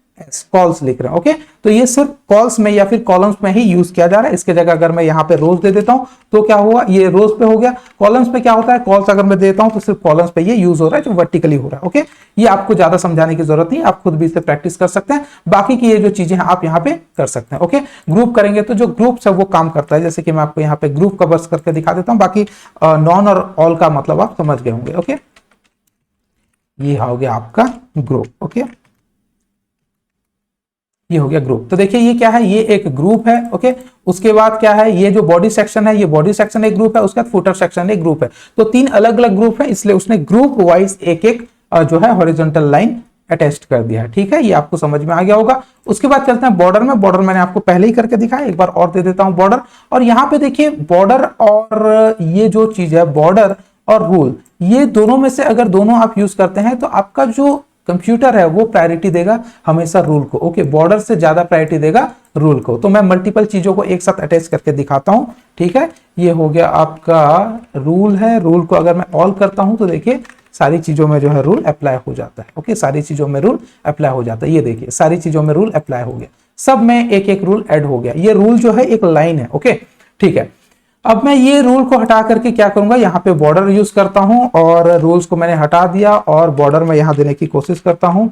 S1: कॉल्स लिख रहे हैं। ओके, तो ये सिर्फ कॉल्स में या फिर कॉलम्स में ही यूज किया जा रहा है। इसके जगह अगर मैं यहाँ पे रोज दे देता हूं तो क्या हुआ, ये रोज पे हो गया। कॉलम्स पे क्या होता है, कॉल्स अगर मैं देता हूं तो सिर्फ कॉलम्स पे ये यूज हो रहा है, जो वर्टिकली हो रहा है। ओके, ये आपको ज्यादा समझाने की जरूरत नहीं, आप खुद भी इसे प्रैक्टिस कर सकते हैं। बाकी की ये जो चीजें हैं आप यहाँ पे कर सकते हैं। ओके, ग्रुप करेंगे तो जो ग्रुप है वो काम करता है, जैसे कि मैं आपको यहाँ पे ग्रुप का बस करके दिखा देता हूँ। बाकी नॉन और ऑल का मतलब आप समझ गए होंगे। ओके, ये हो गया आपका ग्रुप। ओके, ये हो गया ग्रुप। तो देखिए ये क्या है, ये एक ग्रुप है। ओके, उसके बाद क्या है, ये जो बॉडी सेक्शन है, ये बॉडी सेक्शन एक ग्रुप है, उसके बाद फुटर सेक्शन एक ग्रुप है। तो तीन अलग अलग ग्रुप है, इसलिए उसने ग्रुप वाइज एक एक जो है हॉरिजॉन्टल लाइन अटैच कर दिया है। ठीक है, ये आपको समझ में आ गया होगा। उसके बाद चलते हैं बॉर्डर में। बॉर्डर मैंने आपको पहले ही करके दिखाया, एक बार और दे देता हूं बॉर्डर। और यहाँ पे देखिए बॉर्डर और ये जो चीज है बॉर्डर और रूल, ये दोनों में से अगर दोनों आप यूज करते हैं तो आपका जो कंप्यूटर है वो प्रायोरिटी देगा हमेशा रूल को। ओके, बॉर्डर से ज्यादा प्रायोरिटी देगा रूल को। तो मैं मल्टीपल चीजों को एक साथ अटैच करके दिखाता हूं। ठीक है, ये हो गया आपका रूल है। रूल को अगर मैं ऑल करता हूं तो देखिए सारी चीजों में जो है रूल अप्लाई हो जाता है। ओके, सारी चीजों में रूल अप्लाई हो जाता है। ये देखिए सारी चीजों में रूल अप्लाई हो गया, सब में एक एक रूल ऐड हो गया। ये रूल जो है एक लाइन है। ओके, ठीक है। अब मैं ये रूल को हटा करके क्या करूंगा, यहाँ पे बॉर्डर यूज करता हूं और रूल्स को मैंने हटा दिया और बॉर्डर में यहां देने की कोशिश करता हूं।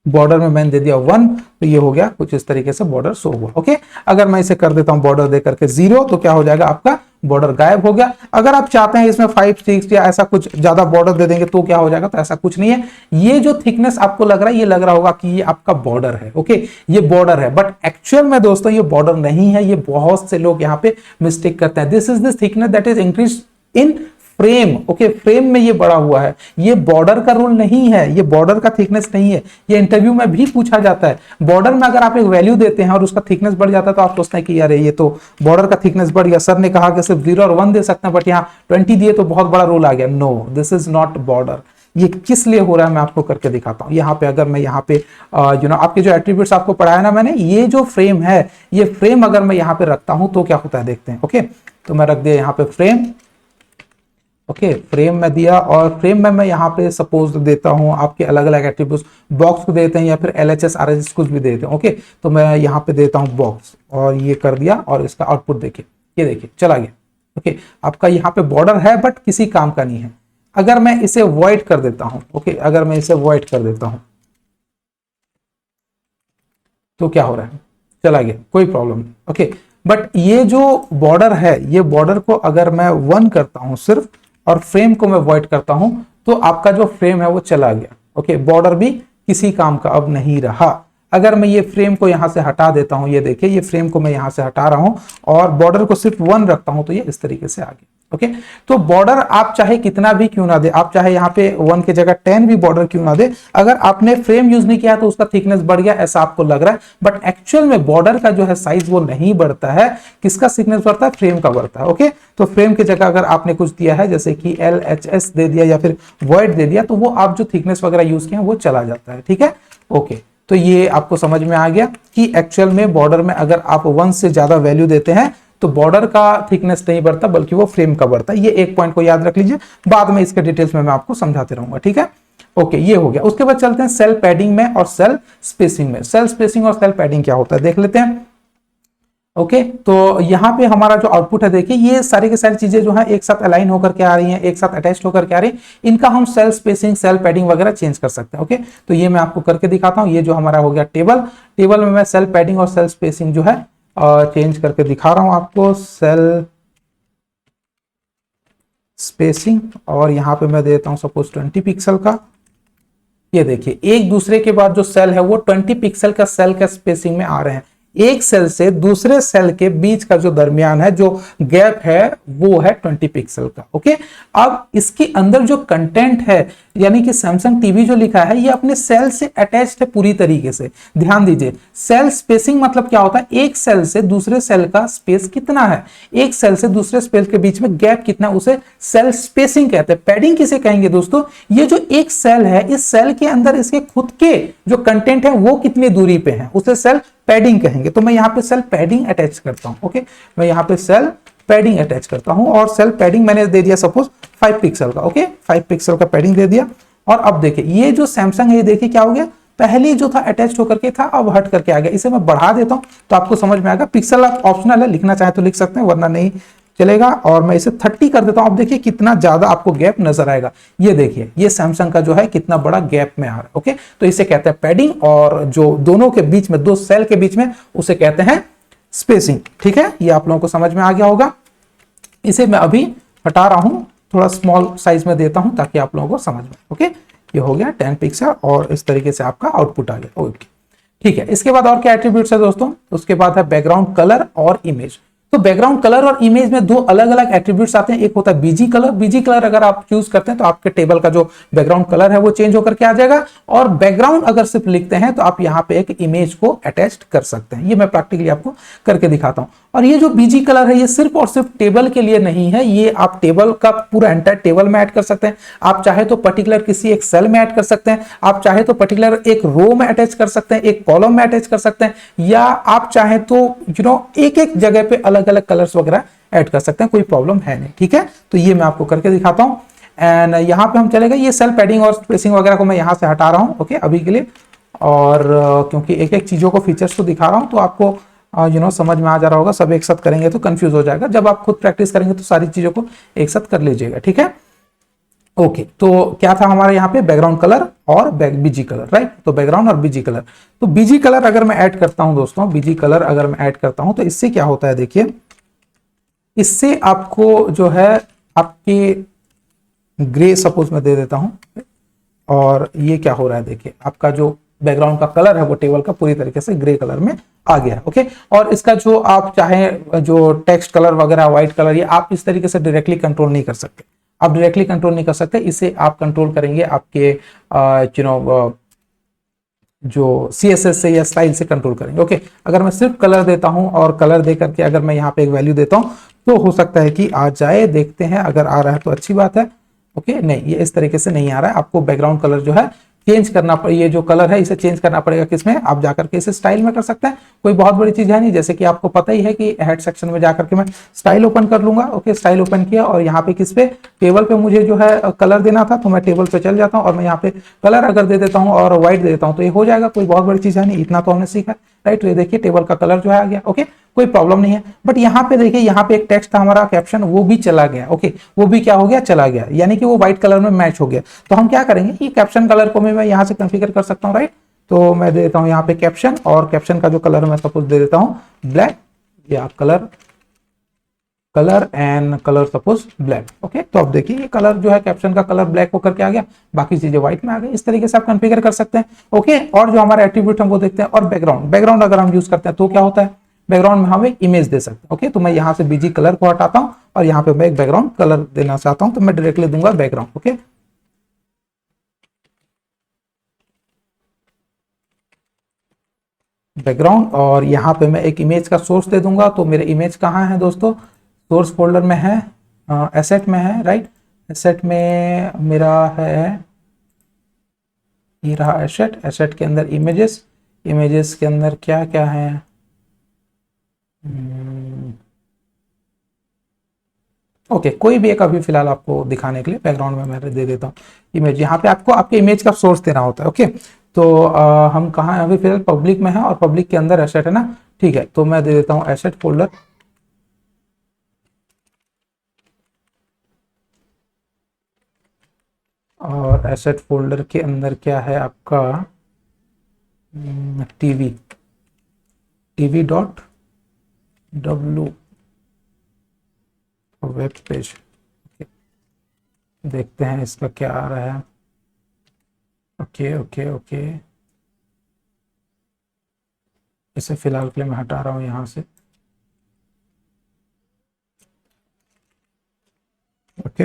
S1: बॉर्डर में मैंने दे दिया 1, तो ये हो गया कुछ इस तरीके से बॉर्डर शो हुआ। ओके, अगर मैं इसे कर देता हूं बॉर्डर दे करके 0 तो क्या हो जाएगा, आपका बॉर्डर गायब हो गया। अगर आप चाहते हैं इसमें 5, 6 या ऐसा कुछ ज्यादा बॉर्डर दे देंगे तो क्या हो जाएगा, तो ऐसा कुछ नहीं है। ये जो थिकनेस आपको लग रहा है, ये लग रहा होगा कि ये आपका बॉर्डर है। ओके, ये बॉर्डर है, बट एक्चुअल में दोस्तों ये बॉर्डर नहीं है। ये बहुत से लोग यहाँ पे मिस्टेक करते हैं। This is this thickness that is increase in frame. Okay, frame में ये बड़ा हुआ है, ये बॉर्डर का रूल नहीं है, ये बॉर्डर का थिकनेस नहीं है। ये इंटरव्यू में भी पूछा जाता है। बॉर्डर में अगर आप एक वैल्यू देते हैं और उसका थिकनेस बढ़ जाता है तो आप सोचते हैं कि यार ये तो बॉर्डर का थिकनेस बढ़ गया, सर ने कहा कि सिर्फ 0 और 1 दे सकते हैं, बट यहाँ 20 दिए तो बहुत बड़ा रूल आ गया। No, this is not border. ये किस लिए हो रहा है मैं आपको करके दिखाता हूं। यहाँ पे अगर मैं यहाँ पे आपके जो एट्रीब्यूट्स आपको पढ़ाया ना मैंने, ये जो फ्रेम है, ये फ्रेम अगर मैं यहाँ पे रखता हूं तो क्या होता है देखते हैं। ओके, तो मैं रख दिया यहाँ पे फ्रेम। ओके, फ्रेम में दिया और फ्रेम में मैं यहाँ पे सपोज देता हूँ आपके अलग अलग एट्रीब्यूट्स, बॉक्स को देते हैं या फिर LHS RHS कुछ भी देते हैं। ओके, तो मैं यहाँ पे देता हूँ बॉक्स और ये कर दिया और इसका आउटपुट देखिए, ये देखिए चला गया। ओके, आपका यहाँ पे बॉर्डर है बट किसी काम का नहीं है। अगर मैं इसे वॉइड कर देता हूँ, ओके, अगर मैं इसे वॉइड कर देता हूँ तो क्या हो रहा है, चला गया, कोई प्रॉब्लम नहीं। ओके, बट ये जो बॉर्डर है, ये बॉर्डर को अगर मैं 1 करता हूँ सिर्फ और फ्रेम को मैं वॉइड करता हूं तो आपका जो फ्रेम है वो चला गया। ओके, बॉर्डर भी किसी काम का अब नहीं रहा। अगर मैं ये फ्रेम को यहां से हटा देता हूं, ये देखिए ये फ्रेम को मैं यहां से हटा रहा हूं और बॉर्डर को सिर्फ 1 रखता हूं तो ये इस तरीके से आ गया। ओके। तो बॉर्डर आप चाहे कितना भी क्यों ना दे, आप चाहे यहाँ पे 1 की जगह 10 भी बॉर्डर क्यों ना दे, अगर आपने फ्रेम यूज नहीं किया तो उसका थिकनेस बढ़ गया ऐसा आपको लग रहा है, बट एक्चुअल में बॉर्डर का जो है साइज वो नहीं बढ़ता है। किसका थिकनेस बढ़ता है? फ्रेम का बढ़ता है। ओके, तो फ्रेम की जगह अगर आपने कुछ दिया है जैसे कि LHS दे दिया या फिर वॉइड दे दिया, तो वो आप जो थिकनेस वगैरह यूज किए वो चला जाता है। ठीक है, ओके। तो ये आपको समझ में आ गया कि एक्चुअल में बॉर्डर में अगर आप 1 से ज्यादा वैल्यू देते हैं तो बॉर्डर का थिकनेस नहीं बढ़ता बल्कि वो फ्रेम का बढ़ता है। ये एक पॉइंट को याद रख लीजिए, बाद में इसके डिटेल्स में मैं आपको समझाते रहूंगा। ठीक है, ओके, ये हो गया। उसके बाद चलते हैं सेल पैडिंग में और सेल स्पेसिंग में। सेल स्पेसिंग और सेल पैडिंग क्या होता है देख लेते हैं। ओके, तो यहाँ पे हमारा जो आउटपुट है देखिए, ये सारी की सारी चीजें जो है एक साथ अलाइन होकर के आ रही हैं, एक साथ अटैच होकर के आ रही हैं। इनका हम सेल स्पेसिंग, सेल पैडिंग वगैरह चेंज कर सकते हैं। ओके, तो ये मैं आपको करके दिखाता हूँ। ये जो हमारा हो गया टेबल में मैं सेल पैडिंग और सेल स्पेसिंग जो है चेंज करके दिखा रहा हूं आपको। सेल स्पेसिंग और यहां पे मैं देता हूं सपोज 20 पिक्सल का। ये देखिए एक दूसरे के बाद जो सेल है वो 20 पिक्सल का सेल का स्पेसिंग में आ रहे हैं। एक सेल से दूसरे सेल के बीच का जो दरमियान है, जो गैप है, वो है 20 पिक्सल का। ओके, अब इसके अंदर जो कंटेंट है यानी कि सैमसंग टीवी जो लिखा है ये अपने सेल से अटैच्ड है पूरी तरीके से। ध्यान दीजिए, सेल स्पेसिंग मतलब क्या होता है? एक सेल से दूसरे सेल का स्पेस कितना है, एक सेल से दूसरे सेल के बीच में गैप कितना, उसे सेल स्पेसिंग कहते हैं। पैडिंग किसे कहेंगे दोस्तों? ये जो एक सेल है, इस सेल के अंदर इसके खुद के जो कंटेंट है वो कितनी दूरी पे है, उसे सेल पैडिंग कहेंगे। तो मैं यहाँ पे सेल पैडिंग अटैच करता हूं। ओके, मैं यहाँ पे सेल पैडिंग अटैच करता हूं और सेल पैडिंग मैंने दे दिया सपोज 5 पिक्सल का। ओके, 5 पिक्सल का पैडिंग दे दिया। और अब देखिए ये जो सैमसंग है, ये देखिए क्या हो गया, पहले जो था अटैच होकर के था, अब हट करके आ गया। इसे मैं बढ़ा देता हूं तो आपको समझ में आएगा। पिक्सल ऑप्शनल है, लिखना चाहे तो लिख सकते हैं वरना नहीं चलेगा। और मैं इसे 30 कर देता हूं। अब देखिए कितना ज्यादा आपको गैप नजर आएगा। ये देखिए ये सैमसंग का जो है कितना बड़ा गैप में आ रहा है। ओके, तो इसे कहते हैं पैडिंग, और जो दोनों के बीच में, दो सेल के बीच में, उसे कहते हैं स्पेसिंग। ठीक है, ये आप लोगों को समझ में आ गया होगा। इसे मैं अभी हटा रहा हूं, थोड़ा स्मॉल साइज में देता हूं ताकि आप लोगों को समझ में। ओके, ये हो गया 10 पिक्सल और इस तरीके से आपका आउटपुट आ गया। ओके, ठीक है। इसके बाद और क्या एट्रीब्यूट्स है दोस्तों? उसके बाद है बैकग्राउंड कलर और इमेज। तो बैकग्राउंड कलर और इमेज में दो अलग अलग एट्रीब्यूट्स आते हैं। एक होता है बीजी कलर। बीजी कलर अगर आप चूज करते हैं तो आपके टेबल का जो बैकग्राउंड कलर है वो चेंज होकर के आ जाएगा। और बैकग्राउंड अगर सिर्फ लिखते हैं तो आप यहां पे एक इमेज को अटैच कर सकते हैं। ये मैं प्रैक्टिकली आपको करके दिखाता हूं। और ये जो बीजी कलर है ये सिर्फ और सिर्फ टेबल के लिए नहीं है, ये आप टेबल का पूरा एंटायर टेबल में ऐड कर सकते हैं। आप चाहे तो पर्टिकुलर किसी एक सेल में ऐड कर सकते हैं, आप चाहे तो पर्टिकुलर एक रो में अटैच कर सकते हैं, एक कॉलम में अटैच कर सकते हैं, या आप चाहे तो एक एक जगह पे अलग अलग कलर्स वगैरह ऐड कर सकते हैं। कोई प्रॉब्लम है नहीं। ठीक है, तो ये मैं आपको करके दिखाता हूं। एंड यहां पे हम चलेगा, ये सेल पैडिंग और स्पेसिंग वगैरह को मैं यहां से हटा रहा हूं। ओके, अभी के लिए। और क्योंकि एक एक चीजों को फीचर्स को दिखा रहा हूं तो आपको समझ में आ जा रहा होगा। सब एक साथ करेंगे तो कंफ्यूज हो जाएगा। जब आप खुद प्रैक्टिस करेंगे तो सारी चीजों को एक साथ कर लीजिएगा। ठीक है, ओके। तो क्या था हमारे यहाँ पे? बैकग्राउंड कलर और बीजी कलर, राइट? तो बैकग्राउंड और बीजी कलर। तो बीजी कलर अगर मैं ऐड करता हूं दोस्तों, बीजी कलर अगर मैं ऐड करता हूं तो इससे क्या होता है देखिए, इससे आपको जो है आपके ग्रे सपोज मैं दे देता हूं, और ये क्या हो रहा है देखिए, आपका जो बैकग्राउंड का कलर है वो टेबल का पूरी तरीके से ग्रे कलर में आ गया। ओके, और इसका जो आप चाहे जो टेक्स्ट कलर वगैरह, व्हाइट कलर, ये आप इस तरीके से डायरेक्टली कंट्रोल नहीं कर सकते। आप डायरेक्टली कंट्रोल नहीं कर सकते, इसे आप कंट्रोल करेंगे आपके जो CSS से या स्टाइल से कंट्रोल करेंगे। ओके, अगर मैं सिर्फ कलर देता हूं और कलर दे करके अगर मैं यहाँ पे एक वैल्यू देता हूं तो हो सकता है कि आ जाए। देखते हैं, अगर आ रहा है तो अच्छी बात है। ओके, नहीं, ये इस तरीके से नहीं आ रहा है। आपको बैकग्राउंड कलर जो है चेंज करना पड़ेगा। ये जो कलर है इसे चेंज करना पड़ेगा। किसमें? आप जाकर के इसे स्टाइल में कर सकते हैं। कोई बहुत बड़ी चीज है नहीं। जैसे कि आपको पता ही है कि हेड सेक्शन में जाकर के मैं स्टाइल ओपन कर लूंगा। ओके, स्टाइल ओपन किया और यहाँ पे किस पे? टेबल पे मुझे जो है कलर देना था, तो मैं टेबल पे चल जाता हूँ और मैं यहाँ पे कलर अगर दे देता हूँ और व्हाइट दे देता हूँ तो ये हो जाएगा। कोई बहुत बड़ी चीज है नहीं, इतना तो हमने सीखा, राइट? तो ये देखिए टेबल का कलर जो है आ गया। ओके, कोई प्रॉब्लम नहीं है। बट यहाँ पे देखिए, यहाँ पे एक टेक्स्ट था हमारा कैप्शन, वो भी चला गया। ओके, वो भी क्या हो गया? चला गया, यानी कि वो व्हाइट कलर में मैच हो गया। तो हम क्या करेंगे, ये कैप्शन कलर को मैं यहाँ से कॉन्फ़िगर कर सकता हूँ, राइट? तो मैं दे देता हूँ यहाँ पे कैप्शन, और कैप्शन का जो कलर मैं सपोज दे देता हूँ ब्लैक, या colour and colour suppose black. Okay, तो अब देखिए ये कलर जो है कैप्शन का कलर ब्लैक होकर के आ गया, बाकी चीजें व्हाइट में आ गई। इस तरीके से आप कॉन्फ़िगर कर सकते हैं। ओके, और जो हमारे एट्रीब्यूट हम वो देखते हैं। और बैकग्राउंड अगर हम यूज करते हैं तो क्या होता है? बैकग्राउंड में हम एक इमेज दे सकते हैं। ओके, तो मैं यहाँ से बीजी कलर को हटाता हूँ और यहाँ पे मैं एक बैकग्राउंड कलर देना चाहता हूँ, तो मैं डायरेक्टली दूंगा बैकग्राउंड। ओके, बैकग्राउंड, और यहाँ पे मैं एक इमेज का सोर्स दे दूंगा। तो मेरे इमेज कहाँ है दोस्तों, सोर्स फोल्डर में है, एसेट में है, राइट। एसेट में मेरा है, ये रहा एसेट। एसेट के अंदर इमेजेस, इमेजेस के अंदर क्या क्या है, ओके कोई भी एक अभी फिलहाल आपको दिखाने के लिए बैकग्राउंड में मैं दे देता हूँ इमेज। यहाँ पे आपको आपके इमेज का सोर्स देना होता है। ओके, तो हम कहाँ अभी फिलहाल पब्लिक में है, और पब्लिक के अंदर एसेट है ना, ठीक है। तो मैं दे देता हूँ एसेट फोल्डर, और एसेट फोल्डर के अंदर क्या है आपका, TV, TV dot W web page. देखते हैं इसका क्या आ रहा है। ओके ओके ओके, इसे फिलहाल के लिए मैं हटा रहा हूँ यहाँ से। ओके,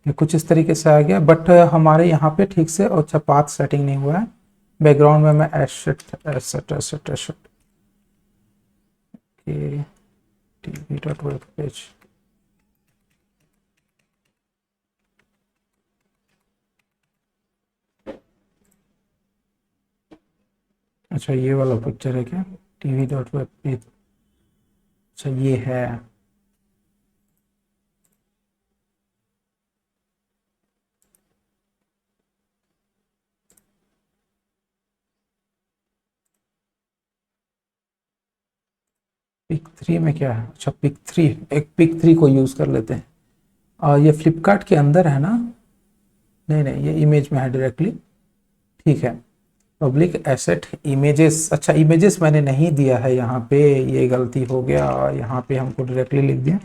S1: ये कुछ इस तरीके से आ गया, बट हमारे यहाँ पे ठीक से अच्छा पाथ सेटिंग नहीं हुआ है। बैकग्राउंड में मैं asset asset asset asset TV dot web page, अच्छा ये वाला पिक्चर है क्या, टीवी डॉट वेब पेज, अच्छा ये है। पिक 3 में क्या है, अच्छा पिक 3, एक पिक 3 को यूज कर लेते हैं। ये फ्लिपकार्ट के अंदर है ना, नहीं नहीं ये इमेज में है डायरेक्टली, ठीक है। पब्लिक एसेट इमेजेस, अच्छा इमेजेस मैंने नहीं दिया है यहाँ पे, ये गलती हो गया, यहाँ पे हमको डायरेक्टली लिख दिया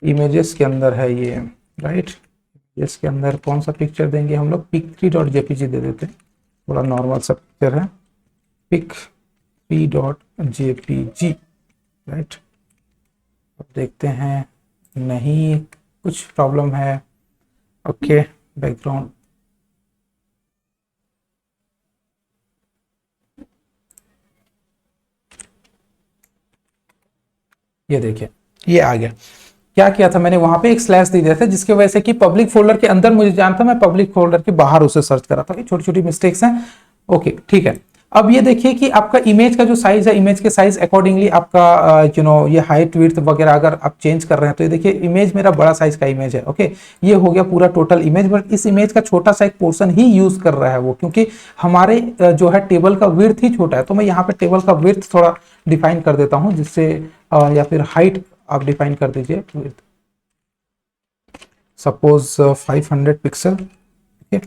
S1: इमेजेस के अंदर है ये, राइट। इसके अंदर कौन सा पिक्चर देंगे हम लोग, पिक 3 डॉट जेपीजी दे देते हैं, थोड़ा नॉर्मल सा पिक्चर है, पिक 3 डॉट जेपीजी, राइट। अब देखते हैं, नहीं कुछ प्रॉब्लम है। ओके, बैकग्राउंड, ये देखिए ये आ गया। क्या किया था मैंने, वहां पे एक स्लैश दे दिया था, जिसकी वजह से कि पब्लिक फोल्डर के अंदर मुझे जानता, मैं पब्लिक फोल्डर के बाहर उसे सर्च करा था। छोटी छोटी मिस्टेक्स हैं। ओके ठीक है, अब ये देखिए कि आपका इमेज का जो साइज है, इमेज के साइज अकॉर्डिंगली आपका ये हाइट विड्थ वगैरह अगर आप चेंज कर रहे हैं, तो ये देखिए इमेज मेरा बड़ा साइज का इमेज है। ओके, ये हो गया पूरा टोटल इमेज, बट इस इमेज का छोटा सा एक पोर्शन ही यूज कर रहा है वो, क्योंकि हमारे जो है टेबल का विड्थ ही छोटा है। तो मैं यहाँ पे टेबल का विड्थ थोड़ा डिफाइन कर देता हूँ, जिससे या फिर हाइट आप डिफाइन कर दीजिए, सपोज 500 पिक्सल। ठीक है,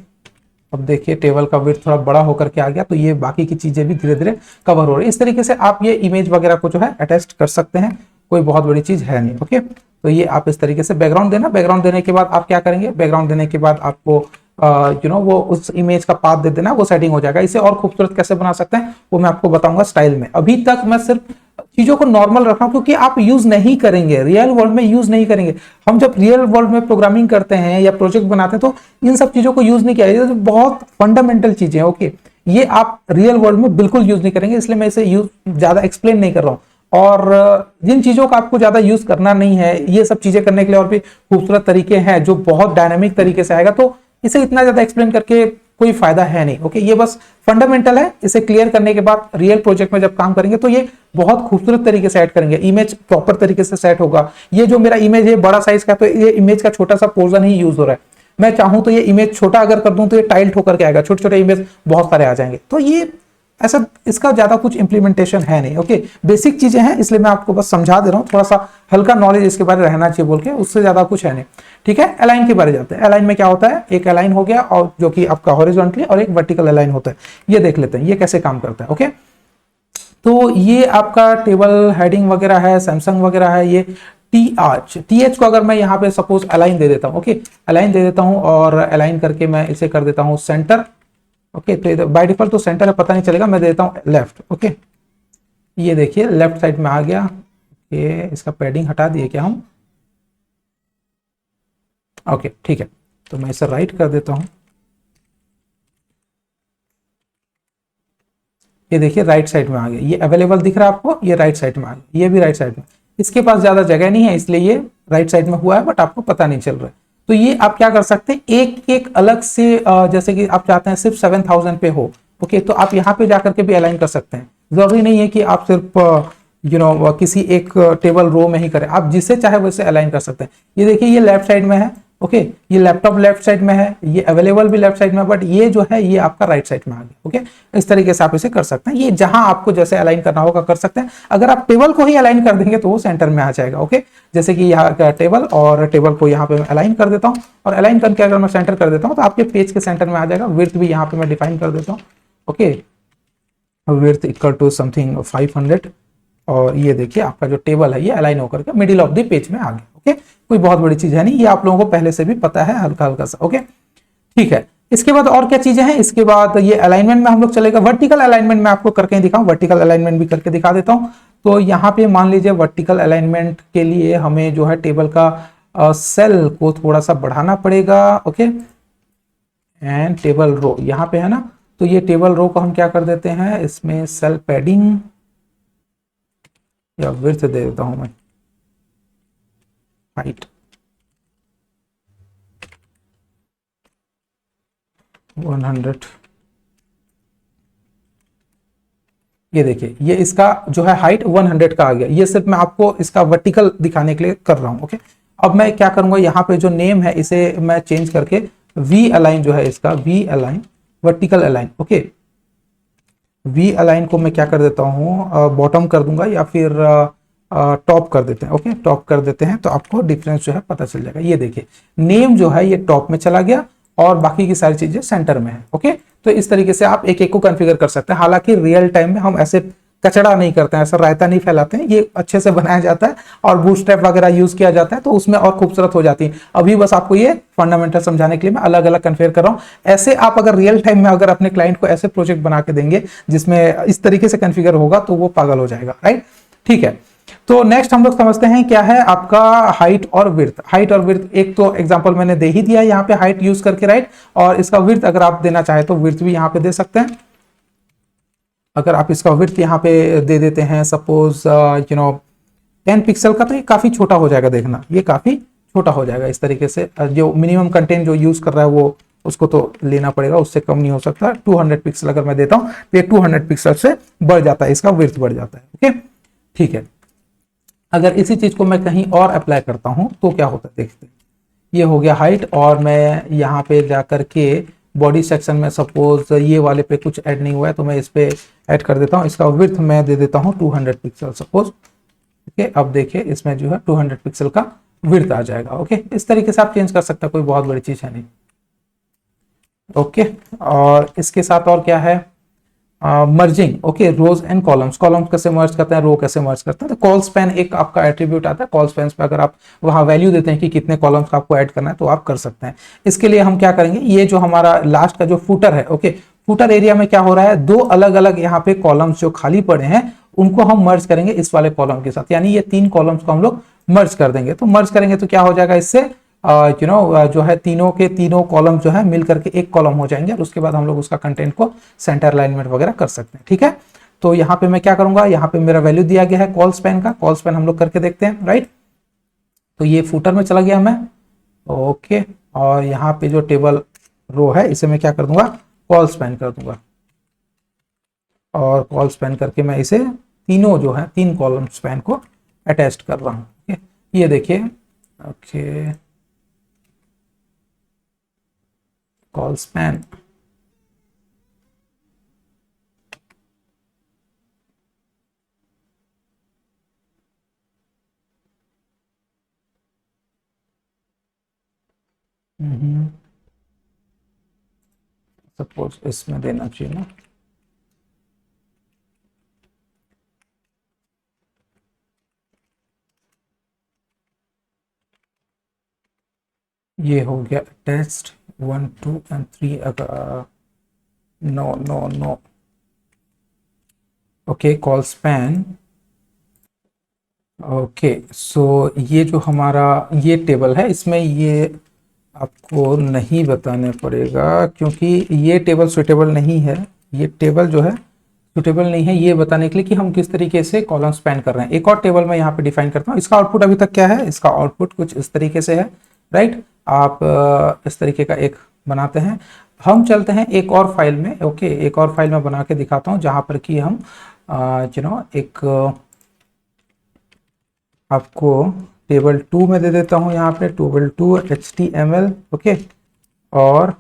S1: अब देखिए टेबल का विड्थ थोड़ा बड़ा होकर के आ गया, तो ये बाकी की चीजें भी धीरे धीरे कवर हो रही है। इस तरीके से आप ये इमेज वगैरह को जो है अटैच कर सकते हैं, कोई बहुत बड़ी चीज है नहीं। ओके, तो ये आप इस तरीके से बैकग्राउंड देना, बैकग्राउंड देने के बाद आप क्या करेंगे, बैकग्राउंड देने के बाद आपको वो उस इमेज का पाथ दे देना, वो सेटिंग हो जाएगा। इसे और खूबसूरत कैसे बना सकते हैं वो मैं आपको बताऊंगा स्टाइल में। अभी तक मैं सिर्फ चीजों को नॉर्मल रख रहा हूं, क्योंकि आप यूज नहीं करेंगे, रियल वर्ल्ड में यूज नहीं करेंगे। हम जब रियल वर्ल्ड में प्रोग्रामिंग करते हैं या प्रोजेक्ट बनाते हैं, तो इन सब चीजों को यूज नहीं किया जाए, तो बहुत फंडामेंटल चीजें हैं। ओके, ये आप रियल वर्ल्ड में बिल्कुल यूज नहीं करेंगे, इसलिए मैं इसे यूज ज्यादा एक्सप्लेन नहीं कर रहा हूं। और जिन चीजों का आपको ज्यादा यूज करना नहीं है, ये सब चीजें करने के लिए और भी खूबसूरत तरीके हैं जो बहुत डायनामिक तरीके से आएगा, तो इसे इतना ज्यादा एक्सप्लेन करके कोई फायदा है नहीं। ओके, ये बस फंडामेंटल है। इसे क्लियर करने के बाद रियल प्रोजेक्ट में जब काम करेंगे तो ये बहुत खूबसूरत तरीके से ऐड करेंगे, इमेज प्रॉपर तरीके से सेट होगा। ये जो मेरा इमेज है बड़ा साइज का, तो ये इमेज का छोटा सा पोर्शन ही यूज हो रहा है। मैं चाहूं तो ये इमेज छोटा अगर कर दूं तो ये टाइल्ट होकर के आएगा, छोटे छोटे इमेज बहुत सारे आ जाएंगे। तो ये ऐसा इसका ज्यादा कुछ इंप्लीमेंटेशन है नहीं। ओके, बेसिक चीजें हैं, इसलिए मैं आपको बस समझा दे रहा हूं, थोड़ा सा हल्का नॉलेज इसके बारे में रहना चाहिए बोल के, उससे ज्यादा कुछ है नहीं। ठीक है, अलाइन के बारे में जाते हैं। अलाइन में क्या होता है, एक अलाइन हो गया और जो कि आपका हॉरिजॉन्टली, और एक वर्टिकल अलाइन होता है। ये देख लेते हैं ये कैसे काम करता है। ओके, तो ये आपका टेबल हेडिंग वगैरह है, सैमसंग वगैरह है। ये टीएच को अगर मैं यहाँ पे सपोज अलाइन दे देता हूँ, ओके अलाइन दे देता हूँ, और अलाइन करके मैं इसे कर देता हूँ सेंटर। ओके, तो बाय डिफॉल्ट तो सेंटर है, पता नहीं चलेगा, मैं देता हूँ लेफ्ट। ओके, ये देखिए लेफ्ट साइड में आ गया। ये इसका पैडिंग हटा दिए क्या हम? ओके ठीक है, तो मैं इसे राइट कर देता हूँ। ये देखिए राइट साइड में आ गया, ये अवेलेबल दिख रहा है आपको, ये राइट साइड में आ गया, ये भी राइट साइड में। इसके पास ज्यादा जगह नहीं है इसलिए ये राइट साइड में हुआ है, बट आपको पता नहीं चल रहा है। तो ये आप क्या कर सकते हैं, एक एक अलग से जैसे कि आप चाहते हैं सिर्फ 7000 पे हो, ओके, तो आप यहाँ पे जाकर के भी अलाइन कर सकते हैं। जरूरी नहीं है कि आप सिर्फ किसी एक टेबल रो में ही करें, आप जिसे चाहे वैसे अलाइन कर सकते हैं। ये देखिए ये लेफ्ट साइड में है, ओके, ये लैपटॉप लेफ्ट साइड में है, ये अवेलेबल भी लेफ्ट साइड में, बट ये जो है ये आपका राइट साइड में आ गया, ओके। इस तरीके से आप इसे कर सकते हैं, ये जहां आपको जैसे अलाइन करना होगा कर सकते हैं। अगर आप टेबल को ही अलाइन कर देंगे तो वो सेंटर में आ जाएगा, ओके। जैसे कि यहाँ का टेबल, और टेबल को यहाँ पे मैं अलाइन कर देता हूँ, और अलाइन करके अगर मैं सेंटर कर देता हूँ तो आपके पेज के सेंटर में आ जाएगा। विड्थ भी यहाँ पे मैं डिफाइन कर देता हूँ, okay, width equal to something 500, और ये देखिए आपका जो टेबल है ये अलाइन होकर के मिडिल ऑफ द पेज में आ गया, ओके। कोई बहुत बड़ी चीज है नहीं, ये आप लोगों को पहले से भी पता है हल्का हल्का सा, ओके ठीक है। इसके बाद और क्या चीजें हैं, इसके बाद ये अलाइनमेंट में हम लोग चलेगा। वर्टिकल अलाइनमेंट में आपको करके दिखाऊं, वर्टिकल अलाइनमेंट भी करके दिखा देता हूं। तो यहाँ पे मान लीजिए वर्टिकल अलाइनमेंट के लिए हमें जो है टेबल का सेल को थोड़ा सा बढ़ाना पड़ेगा, ओके। एंड टेबल रो यहाँ पे है ना, तो ये टेबल रो को हम क्या कर देते हैं, इसमें सेल पैडिंग या विड्थ दे देता हूं मैं, हाइट 100। ये देखिए ये इसका जो है हाइट 100 का आ गया। ये सिर्फ मैं आपको इसका वर्टिकल दिखाने के लिए कर रहा हूं, ओके। अब मैं क्या करूंगा, यहाँ पे जो नेम है इसे मैं चेंज करके वी अलाइन जो है इसका, V align vertical align, okay. V align को मैं क्या कर देता हूँ, बॉटम कर दूंगा या फिर टॉप कर देते हैं, ओके, टॉप कर देते हैं तो आपको डिफरेंस जो है पता चल जाएगा। ये देखिए नेम जो है ये टॉप में चला गया और बाकी की सारी चीजें सेंटर में है, ओके। तो इस तरीके से आप एक एक को कॉन्फ़िगर कर सकते हैं। हालांकि रियल टाइम में हम ऐसे कचड़ा नहीं करते हैं, ऐसा रायता नहीं फैलाते हैं, ये अच्छे से बनाया जाता है और बूटस्ट्रैप वगैरह यूज किया जाता है तो उसमें और खूबसूरत हो जाती है। अभी बस आपको ये फंडामेंटल समझाने के लिए मैं अलग अलग कन्फिगर कर रहा हूं। ऐसे आप अगर रियल टाइम में अगर अपने क्लाइंट को ऐसे प्रोजेक्ट बना के देंगे जिसमें इस तरीके से कन्फिगर होगा तो वो पागल हो जाएगा, राइट, ठीक है। तो नेक्स्ट हम लोग समझते हैं क्या है आपका हाइट और विड्थ। हाइट और विड्थ एक तो एग्जांपल मैंने दे ही दिया यहाँ पे हाइट यूज करके, राइट, और इसका विड्थ अगर आप देना चाहे तो विड्थ भी यहाँ पे दे सकते हैं। अगर आप इसका विड्थ यहाँ पे दे देते हैं सपोज 10 पिक्सल का, तो ये काफी छोटा हो जाएगा, देखना ये काफी छोटा हो जाएगा इस तरीके से। जो मिनिमम कंटेंट जो यूज कर रहा है वो उसको तो लेना पड़ेगा, उससे कम नहीं हो सकता। 200 पिक्सल अगर मैं देता हूँ तो ये 200 पिक्सल से बढ़ जाता है, इसका विड्थ बढ़ जाता है, ओके ठीक है। अगर इसी चीज को मैं कहीं और अप्लाई करता हूं तो क्या होता है देखते हैं। ये हो गया हाइट, और मैं यहाँ पे जाकर के बॉडी सेक्शन में सपोज ये वाले पे कुछ ऐड नहीं हुआ है तो मैं इस पे ऐड कर देता हूँ। इसका विड्थ मैं दे देता हूँ 200 पिक्सल सपोज, ओके। अब देखिए इसमें जो है 200 पिक्सल का विड्थ आ जाएगा, ओके। इस तरीके से आप चेंज कर सकते हैं, कोई बहुत बड़ी चीज है नहीं, ओके। और इसके साथ और क्या है, merging, okay, rows and columns. Columns कैसे मर्ज करते हैं, रो कैसे मर्ज करते हैं, तो कॉल स्पैन एक आपका एट्रीब्यूट आता है। कॉल स्पैन पे अगर आप वहां वैल्यू देते हैं कि कितने कॉलम्स का आपको ऐड करना है तो आप कर सकते हैं। इसके लिए हम क्या करेंगे, ये जो हमारा लास्ट का जो फुटर है, ओके, फुटर एरिया में क्या हो रहा है, दो अलग अलग यहाँ पे कॉलम्स जो खाली पड़े हैं उनको हम मर्ज करेंगे इस वाले कॉलम के साथ, यानी ये 3 कॉलम्स को हम लोग मर्ज कर देंगे। तो मर्ज करेंगे तो क्या हो जाएगा, इससे जो है तीनों के तीनों कॉलम जो है मिल करके एक कॉलम हो जाएंगे, और उसके बाद हम लोग उसका कंटेंट को सेंटर अलाइनमेंट वगैरह कर सकते हैं, ठीक है। तो यहाँ पे मैं क्या करूंगा, यहाँ पे मेरा वैल्यू दिया गया है कॉल स्पैन का, कॉल स्पैन हम लोग करके देखते हैं, राइट। तो ये फुटर में चला गया मैं, ओके, और यहाँ पे जो टेबल रो है इसे मैं क्या कर दूंगा, कॉल स्पैन कर दूंगा, और कॉल स्पैन करके मैं इसे तीनों जो है 3 कॉलम स्पैन को अटैच कर रहा हूँ, ये देखिए, ओके, कॉल स्पैन, सपोज इसमें देना चाहिए ना, ये हो गया टेस्ट 1 2 एंड 3। अगर no no no, okay, call span. Okay, so ये जो हमारा ये टेबल है, इसमें ये आपको नहीं बताने पड़ेगा क्योंकि ये टेबल सुटेबल नहीं है। ये टेबल जो है सुटेबल नहीं है ये बताने के लिए कि हम किस तरीके से कॉलम स्पैन कर रहे हैं। एक और टेबल मैं यहाँ पे डिफाइन करता हूँ। इसका आउटपुट अभी तक क्या है, इसका आउटपुट कुछ इस तरीके से है, राइट। आप इस तरीके का एक बनाते हैं। हम चलते हैं एक और फाइल में। ओके, एक और फाइल में बना के दिखाता हूँ जहाँ पर कि हम एक आपको टेबल 2 में दे देता हूँ। यहाँ पे टेबल 2 HTML। ओके, और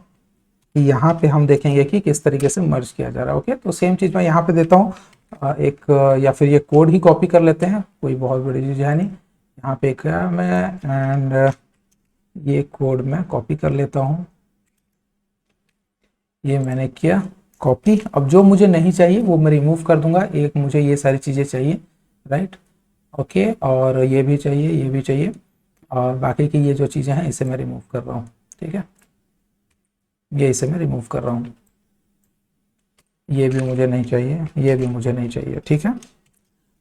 S1: यहाँ पे हम देखेंगे कि किस तरीके से मर्ज किया जा रहा है। ओके, तो सेम चीज़ मैं यहाँ पे देता हूँ एक, या फिर ये कोड ही कॉपी कर लेते हैं, कोई बहुत बड़ी चीज़ है नहीं। यहाँ पे एक मैं एंड ये कोड मैं कॉपी कर लेता हूँ। ये मैंने किया कॉपी। अब जो मुझे नहीं चाहिए वो मैं रिमूव कर दूंगा। एक मुझे ये सारी चीज़ें चाहिए, राइट। ओके, और ये भी चाहिए, ये भी चाहिए, और बाकी की ये जो चीज़ें हैं इसे मैं रिमूव कर रहा हूँ। ठीक है, ये इसे मैं रिमूव कर रहा हूँ। ये भी मुझे नहीं चाहिए, ये भी मुझे नहीं चाहिए। ठीक है,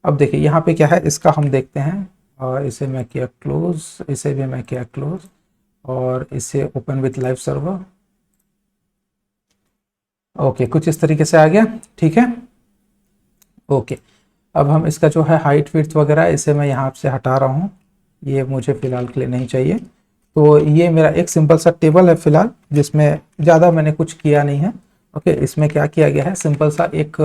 S1: अब देखिए यहाँ पे क्या है, इसका हम देखते हैं। और इसे मैं किया क्लोज, इसे भी मैं किया क्लोज, और इसे open with live server. Okay, कुछ इस तरीके से आ गया। ठीक है, ओके, अब हम इसका जो है हाइट विड्थ वगैरह इसे मैं यहाँ से हटा रहा हूँ, ये मुझे फ़िलहाल के लिए नहीं चाहिए। तो ये मेरा एक सिंपल सा टेबल है फ़िलहाल, जिसमें ज़्यादा मैंने कुछ किया नहीं है। ओके, इसमें क्या किया गया है, सिंपल सा एक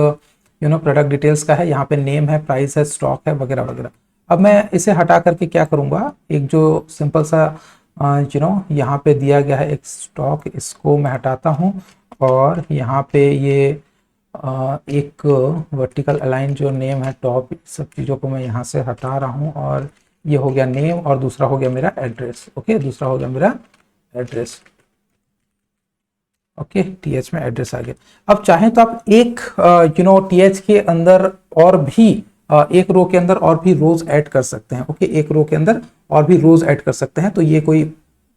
S1: प्रोडक्ट डिटेल्स का है, यहाँ पे नेम है, प्राइस है, स्टॉक है, वगैरह वगैरह। अब मैं इसे हटा करके क्या करूँगा, एक जो सिंपल सा यहाँ पे दिया गया है एक स्टॉक, इसको मैं हटाता हूँ। और यहाँ पे ये एक वर्टिकल अलाइन जो नेम है, टॉप, सब चीज़ों को मैं यहाँ से हटा रहा हूँ। और ये हो गया नेम, और दूसरा हो गया मेरा एड्रेस। ओके, दूसरा हो गया मेरा एड्रेस। ओके, TH में एड्रेस आ गया। अब चाहें तो आप एक TH के अंदर और भी एक रो के अंदर और भी रोज ऐड कर सकते हैं। ओके, एक रो के अंदर और भी रोज ऐड कर सकते हैं, तो ये कोई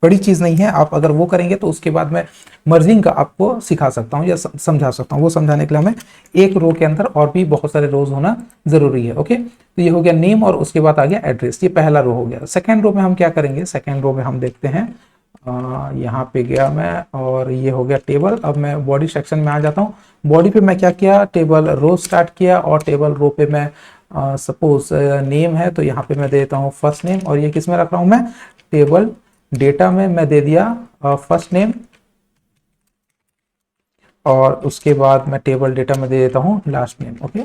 S1: बड़ी चीज नहीं है। आप अगर वो करेंगे तो उसके बाद मैं मर्जिंग का आपको सिखा सकता हूँ या समझा सकता हूँ। वो समझाने के लिए हमें एक रो के अंदर और भी बहुत सारे रोज होना जरूरी है। ओके, तो ये हो गया नेम, और उसके बाद आ गया एड्रेस। ये पहला रो हो गया। सेकेंड रो में हम क्या करेंगे, सेकेंड रो में हम देखते हैं, यहाँ पे गया मैं, और ये हो गया टेबल। अब मैं बॉडी सेक्शन में आ जाता हूँ। बॉडी पे मैं क्या किया, टेबल रो स्टार्ट किया, और टेबल रो पे मैं सपोज नेम है तो यहाँ पे मैं दे देता हूँ फर्स्ट नेम। और ये किस में रख रहा हूँ मैं, टेबल डेटा में मैं दे दिया फर्स्ट नेम, और उसके बाद मैं टेबल डेटा में दे देता हूँ लास्ट नेम। ओके,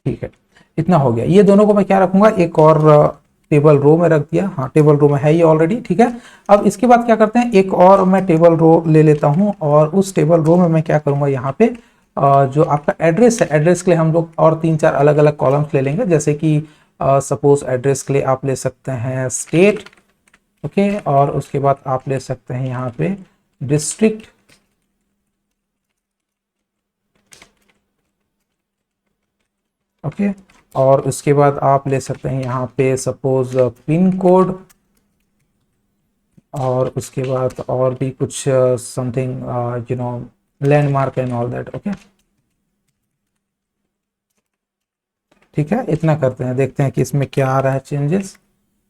S1: ठीक है, इतना हो गया। ये दोनों को मैं क्या रखूंगा, एक और टेबल रो में रख दिया। हाँ, टेबल रो में है ये ऑलरेडी। ठीक है, अब इसके बाद क्या करते हैं, एक और मैं टेबल रो ले लेता हूँ, और उस टेबल रो में मैं क्या करूंगा, यहाँ पे जो आपका एड्रेस है, एड्रेस के लिए हम लोग और 3-4 अलग अलग कॉलम्स ले लेंगे। जैसे कि सपोज एड्रेस के लिए आप ले सकते हैं स्टेट। ओके, और उसके बाद आप ले सकते हैं यहाँ पे डिस्ट्रिक्ट। ओके, और उसके बाद आप ले सकते हैं यहाँ पे सपोज पिन कोड, और उसके बाद और भी कुछ something landmark and all that. Okay, ठीक है, इतना करते हैं, देखते हैं कि इसमें क्या आ रहा है चेंजेस।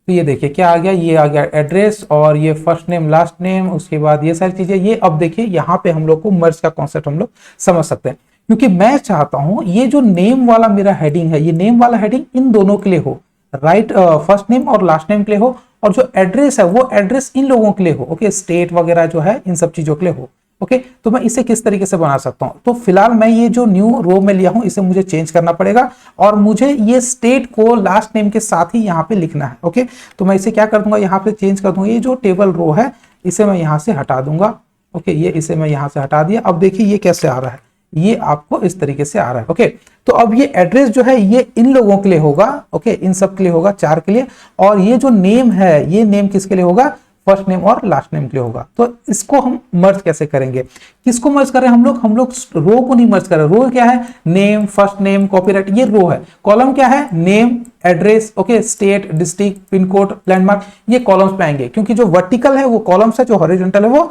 S1: तो ये देखिए क्या आ गया, ये आ गया एड्रेस, और ये फर्स्ट नेम लास्ट नेम, उसके बाद ये सारी चीजें। ये अब देखिए यहाँ पे हम लोग को मर्ज का कॉन्सेप्ट हम लोग समझ सकते हैं, क्योंकि मैं चाहता हूं ये जो नेम वाला मेरा हेडिंग है, ये नेम वाला हेडिंग इन दोनों के लिए हो, राइट, फर्स्ट नेम और लास्ट नेम के लिए हो, और जो एड्रेस है वो एड्रेस इन लोगों के लिए हो। ओके, स्टेट वगैरह जो है इन सब चीजों के लिए हो। ओके, तो मैं इसे किस तरीके से बना सकता हूं, तो फिलहाल मैं ये जो न्यू रो में लिया हूं इसे मुझे चेंज करना पड़ेगा, और मुझे ये स्टेट को लास्ट नेम के साथ ही यहाँ पे लिखना है। ओके, तो मैं इसे क्या कर दूंगा, यहाँ पे चेंज कर दूंगा। ये जो टेबल रो है इसे मैं यहाँ से हटा दूंगा। ओके, ये इसे मैं यहाँ से हटा दिया। अब देखिए ये कैसे आ रहा है, ये आपको इस तरीके से आ रहा है। ओके, तो अब ये एड्रेस जो है ये इन लोगों के लिए होगा। ओके, इन सब के लिए होगा, 4 के लिए। और ये जो नेम है, ये नेम किसके लिए होगा, फर्स्ट नेम और लास्ट नेम के लिए होगा। तो इसको हम मर्ज कैसे करेंगे, किसको मर्ज कर रहे हैं हम लोग रो को नहीं मर्ज कर रहे। रो क्या है, नेम, फर्स्ट नेम, कॉपीराइट, ये रो है। कॉलम क्या है, name, address, okay, state, district, pin code, landmark, ये कॉलम्स पे आएंगे, क्योंकि जो वर्टिकल है वो कॉलम्स है, जो हॉरिजॉन्टल है वो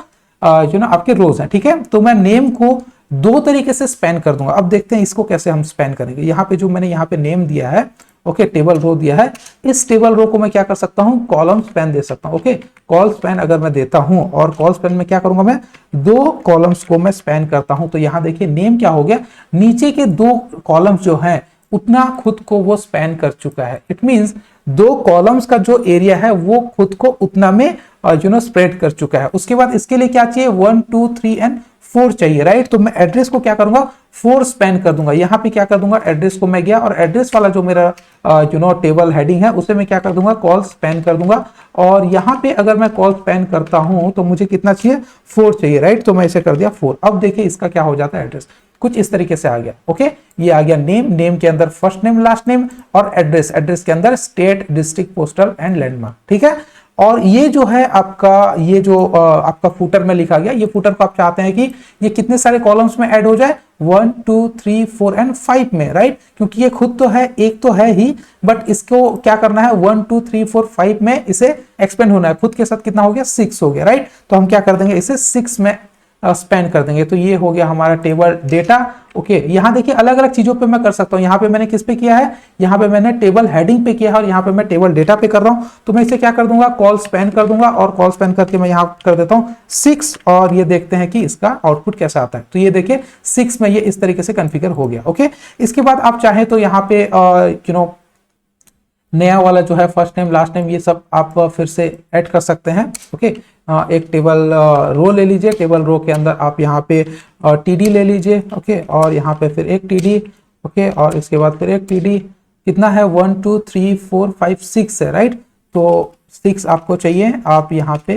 S1: आपके रोज है। ठीक है, तो मैं नेम को दो तरीके से स्पैन कर दूंगा। अब देखते हैं इसको कैसे हम स्पैन करेंगे। यहाँ पे जो मैंने यहाँ पे नेम दिया है, ओके, टेबल रो दिया है, इस टेबल रो को मैं क्या कर सकता हूँ, कॉलम स्पैन दे सकता हूँ। ओके, कॉल स्पैन अगर मैं देता हूँ और कॉल स्पैन में क्या करूंगा, मैं दो कॉलम्स को मैं स्पैन करता हूं। तो यहां देखिए नेम क्या हो गया, नीचे के दो कॉलम्स जो हैं उतना खुद को वो स्पैन कर चुका है। इट मींस दो कॉलम्स का जो एरिया है वो खुद को उतना में स्प्रेड कर चुका है। उसके बाद इसके लिए क्या चाहिए, 1 2 3 एंड 4 चाहिए, राइट। तो मैं एड्रेस को क्या करूंगा, 4 स्पैन कर दूंगा। यहां पे क्या कर दूंगा, एड्रेस को मैं गया और एड्रेस वाला जो मेरा टेबल हेडिंग है उसे मैं क्या कर दूंगा, कॉल स्पैन कर दूंगा। और यहां पे अगर मैं कॉल स्पैन करता हूं तो मुझे कितना चाहिए, 4 चाहिए, राइट। तो मैं इसे कर दिया 4। अब देखिए इसका क्या हो जाता है, एड्रेस कुछ इस तरीके से आ गया। ओके, ये आ गया नेम, नेम के अंदर फर्स्ट नेम लास्ट नेम, और एड्रेस, एड्रेस के अंदर state district postal and landmark, ठीक है। और ये जो है आपका, ये जो आपका फुटर में लिखा गया, ये फुटर को आप चाहते हैं कि ये कितने सारे कॉलम्स में ऐड हो जाए, 1 2 3 4 एंड 5 में, राइट। क्योंकि ये खुद तो है, एक तो है ही, बट इसको क्या करना है, 1 2 3 4 5 में इसे एक्सपेंड होना है। खुद के साथ कितना हो गया, 6 हो गया, राइट। तो हम क्या कर देंगे, इसे 6 में स्पेंड कर देंगे। तो ये हो गया हमारा टेबल डेटा। ओके, यहां देखिए अलग अलग चीजों पे मैं कर सकता हूं। यहां पे मैंने किस पे किया है, यहां पे मैंने टेबल हेडिंग पे किया है, और यहां पे मैं टेबल डेटा पे कर रहा हूं। तो मैं इसे क्या कर दूंगा, कॉल स्पैन कर दूंगा, और कॉल स्पैन करके मैं यहां कर देता हूं 6, और ये देखते हैं कि इसका आउटपुट कैसा आता है। तो ये देखिए 6 में ये इस तरीके से कॉन्फ़िगर हो गया। ओके, इसके बाद आप चाहे तो यहाँ पे नया वाला जो है फर्स्ट नेम लास्ट नेम ये सब आप फिर से ऐड कर सकते हैं। ओके, एक टेबल रो ले लीजिए, टेबल रो के अंदर आप यहाँ पे टीडी ले लीजिए। ओके, और यहाँ पे फिर एक टीडी, ओके, और इसके बाद फिर एक टीडी, कितना है, 1 2 3 4 5 6 है, राइट। तो 6 आपको चाहिए, आप यहाँ पे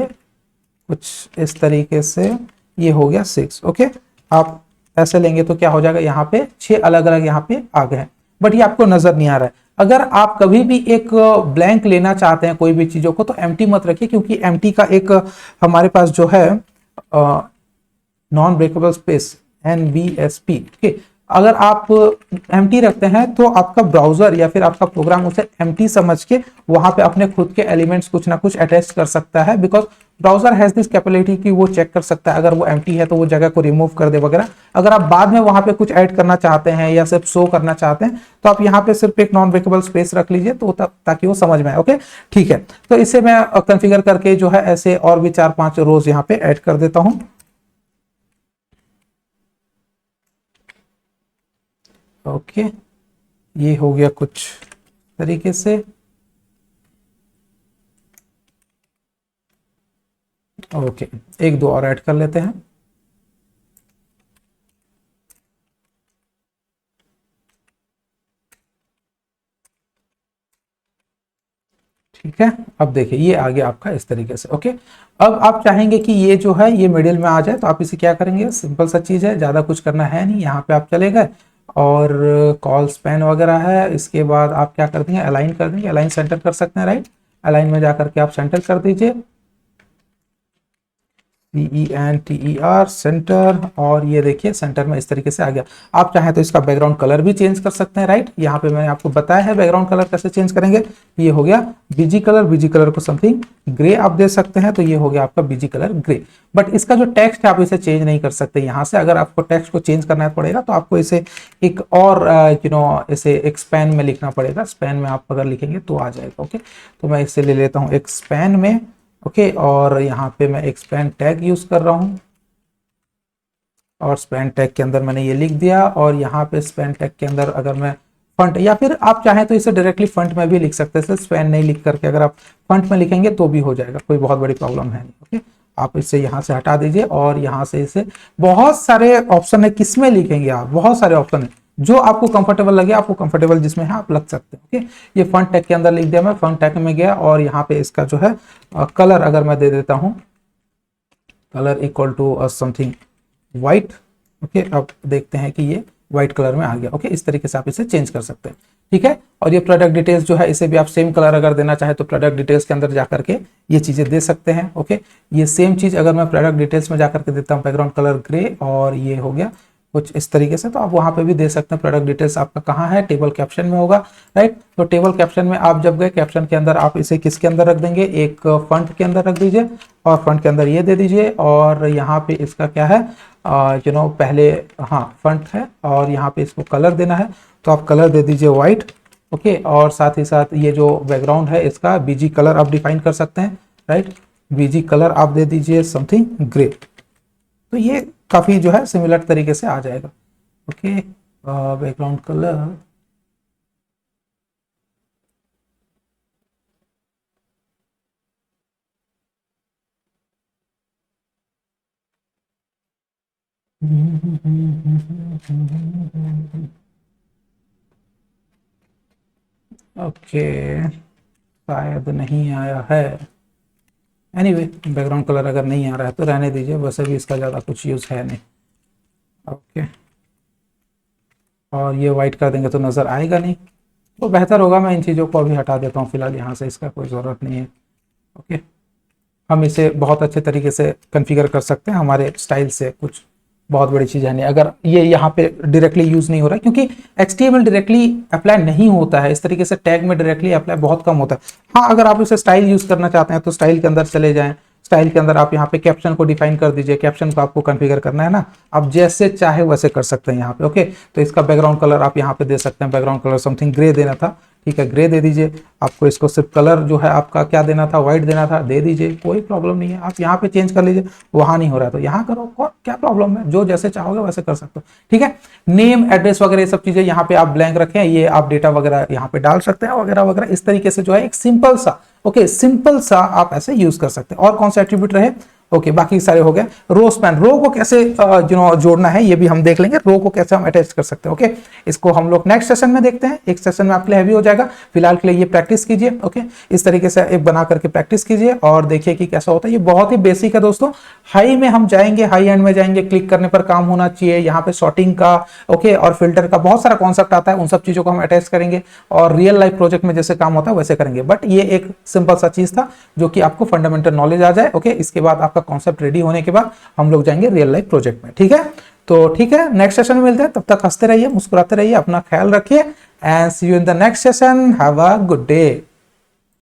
S1: कुछ इस तरीके से, ये हो गया 6। ओके, आप ऐसे लेंगे तो क्या हो जाएगा, यहाँ पे 6 अलग अलग यहाँ पे आ गए हैं, बट ये आपको नजर नहीं आ रहा है। अगर आप कभी भी एक ब्लैंक लेना चाहते हैं कोई भी चीजों को, तो एम्प्टी मत रखिए, क्योंकि एम्प्टी का एक हमारे पास जो है नॉन ब्रेकेबल स्पेस NBSP, ठीक, अगर आप एम्प्टी रखते हैं तो आपका ब्राउजर या फिर आपका प्रोग्राम उसे एम्प्टी समझ के वहां पे अपने खुद के एलिमेंट्स कुछ ना कुछ अटैच कर सकता है। Because browser has this capability कि वो चेक कर सकता है, अगर वो एम्प्टी है तो वो जगह को रिमूव कर दे वगैरह। अगर आप बाद में वहां पे कुछ ऐड करना चाहते हैं या सिर्फ शो करना चाहते हैं, तो आप यहाँ पे सिर्फ एक नॉन ब्रेकेबल स्पेस रख लीजिए, तो ताकि वो समझ में आए। ओके, ठीक है। तो इसे मैं कॉन्फ़िगर करके जो है ऐसे और भी 4-5 रोज यहाँ पे ऐड कर देता हूँ। ओके, ये हो गया कुछ तरीके से। ओके, एक दो और ऐड कर लेते हैं। ठीक है, अब देखिए ये आ गया आपका इस तरीके से। ओके, अब आप चाहेंगे कि ये जो है ये मिडिल में आ जाए, तो आप इसे क्या करेंगे, सिंपल सा चीज है, ज्यादा कुछ करना है नहीं। यहाँ पे आप चले गए और कॉल स्पैन वगैरह है, इसके बाद आप क्या कर देंगे, अलाइन कर देंगे। अलाइन सेंटर कर सकते हैं, राइट। अलाइन में जाकर के आप सेंटर कर दीजिए, CENTER सेंटर, और ये देखिए सेंटर में इस तरीके से आ गया। आप चाहें तो इसका बैकग्राउंड कलर भी चेंज कर सकते हैं, राइट। यहाँ पे मैंने आपको बताया है बैकग्राउंड कलर कैसे चेंज करेंगे। ये हो गया बीजी कलर, बीजी कलर को समथिंग ग्रे आप दे सकते हैं, तो ये हो गया आपका बीजी कलर ग्रे। बट इसका जो टेक्स्ट है आप इसे चेंज नहीं कर सकते यहाँ से। अगर आपको टेक्स्ट को चेंज करना पड़ेगा तो आपको इसे एक और इसे एक स्पैन में लिखना पड़ेगा। स्पैन में आप अगर लिखेंगे तो आ जाएगा। ओके, तो मैं इसे ले लेता हूँ एक स्पैन में। ओके, और यहाँ पे मैं एक स्पैन टैग यूज कर रहा हूँ, और स्पैन टैग के अंदर मैंने ये लिख दिया। और यहाँ पे स्पैन टैग के अंदर अगर मैं फंट, या फिर आप चाहें तो इसे डायरेक्टली फंट में भी लिख सकते हैं, स्पैन नहीं लिख करके अगर आप फंट में लिखेंगे तो भी हो जाएगा, कोई बहुत बड़ी प्रॉब्लम है नहीं। ओके, आप इसे यहाँ से हटा दीजिए, और यहाँ से इसे, बहुत सारे ऑप्शन है किसमें लिखेंगे आप, बहुत सारे ऑप्शन है, जो आपको कंफर्टेबल लगे, आपको कंफर्टेबल जिसमें है आप लग सकते हैं। ओके, ये फंट टैग के अंदर लिख दिया मैं, फंट टैग में गया, और यहाँ पे इसका जो है कलर अगर मैं दे देता हूँ, colour equal to something white. Okay, अब देखते हैं कि ये व्हाइट कलर में आ गया। ओके, इस तरीके से आप इसे चेंज कर सकते हैं, ठीक है। और ये प्रोडक्ट डिटेल्स जो है, इसे भी आप सेम कलर अगर देना चाहे तो प्रोडक्ट डिटेल्स के अंदर जाकर के ये चीजें दे सकते हैं। ओके, ये सेम चीज अगर मैं प्रोडक्ट डिटेल्स में जाकर के देता हूँ, बैकग्राउंड कलर ग्रे, और ये हो गया कुछ इस तरीके से, तो आप वहां पे भी दे सकते हैं। प्रोडक्ट डिटेल्स आपका कहाँ है, टेबल कैप्शन में होगा, राइट। तो टेबल कैप्शन में आप जब गए, कैप्शन के अंदर आप इसे किसके अंदर रख देंगे, एक फंट के अंदर रख दीजिए, और फंट के अंदर ये दे दीजिए, और यहाँ पे इसका क्या है, पहले हाँ फंट है, और यहाँ पे इसको कलर देना है, तो आप कलर दे दीजिए व्हाइट, ओके। और साथ ही साथ ये जो बैकग्राउंड है इसका बीजी कलर आप डिफाइन कर सकते हैं, राइट। बीजी कलर आप दे दीजिए समथिंग ग्रे, तो ये काफी जो है सिमिलर तरीके से आ जाएगा, ओके। बैकग्राउंड कलर ओके, शायद नहीं आया है। एनीवे बैकग्राउंड कलर अगर नहीं आ रहा है तो रहने दीजिए, वैसे भी इसका ज़्यादा कुछ यूज़ है नहीं, ओके। और ये वाइट कर देंगे तो नज़र आएगा नहीं, तो बेहतर होगा मैं इन चीज़ों को अभी हटा देता हूँ फिलहाल यहाँ से, इसका कोई ज़रूरत नहीं है, ओके। हम इसे बहुत अच्छे तरीके से कॉन्फ़िगर कर सकते हैं हमारे स्टाइल से, कुछ बहुत बड़ी चीज़ है नहीं। अगर ये यहाँ पे डायरेक्टली यूज़ नहीं हो रहा है, क्योंकि HTML डायरेक्टली अप्लाई नहीं होता है, इस तरीके से टैग में डायरेक्टली अप्लाई बहुत कम होता है। हाँ, अगर आप इसे स्टाइल यूज़ करना चाहते हैं तो स्टाइल के अंदर चले जाएं, स्टाइल के अंदर आप यहाँ पे कैप्शन को डिफाइन कर दीजिए, कैप्शन को आपको कॉन्फ़िगर करना है ना, आप जैसे चाहे वैसे कर सकते हैं यहाँ पे, ओके। तो इसका बैकग्राउंड कलर आप यहाँ पे दे सकते हैं, बैकग्राउंड कलर समथिंग ग्रे देना था, ठीक है, ग्रे दे दीजिए। आपको इसको सिर्फ कलर जो है आपका क्या देना था, व्हाइट देना था, दे दीजिए, कोई प्रॉब्लम नहीं है। आप यहाँ पे चेंज कर लीजिए, वहां नहीं हो रहा है तो यहाँ करो, और क्या प्रॉब्लम है, जो जैसे चाहोगे वैसे कर सकते हो, ठीक है। नेम एड्रेस वगैरह ये सब चीजें यहाँ पे आप ब्लैंक रखें, ये आप डेटा वगैरह यहाँ पे डाल सकते हैं वगैरह वगैरह, इस तरीके से जो है एक सिंपल सा, ओके, सिंपल सा आप ऐसे यूज कर सकते हैं। और कौन सा एट्रीब्यूट रहे, ओके, बाकी सारे हो गए। रो स्पैन, रो को कैसे जोड़ना है ये भी हम देख लेंगे, रो को कैसे हम अटैच कर सकते हैं, ओके। इसको हम लोग नेक्स्ट सेशन में देखते हैं, एक सेशन में आपके लिए हैवी हो जाएगा, फिलहाल के लिए ये प्रैक्टिस कीजिए, ओके। इस तरीके से एक बना करके प्रैक्टिस कीजिए और देखिए कि कैसा होता है। ये बहुत ही बेसिक है दोस्तों, हाई में हम जाएंगे, हाई एंड में जाएंगे, क्लिक करने पर काम होना चाहिए, यहाँ पे शॉर्टिंग का, ओके, और फिल्टर का बहुत सारा कॉन्सेप्ट आता है, उन सब चीजों को हम अटैच करेंगे और रियल लाइफ प्रोजेक्ट में जैसे काम होता है वैसे करेंगे। बट ये एक सिंपल सा चीज था जो कि आपको फंडामेंटल नॉलेज आ जाए, ओके। इसके बाद आपका कॉन्सेप्ट रेडी होने के बाद हम लोग जाएंगे रियल लाइफ प्रोजेक्ट में, ठीक है। तो ठीक है, नेक्स्ट सेशन में मिलते हैं, तब तक हंसते रहिए, मुस्कुराते रहिए, अपना ख्याल रखिए, and see you in the next session. Have a good day.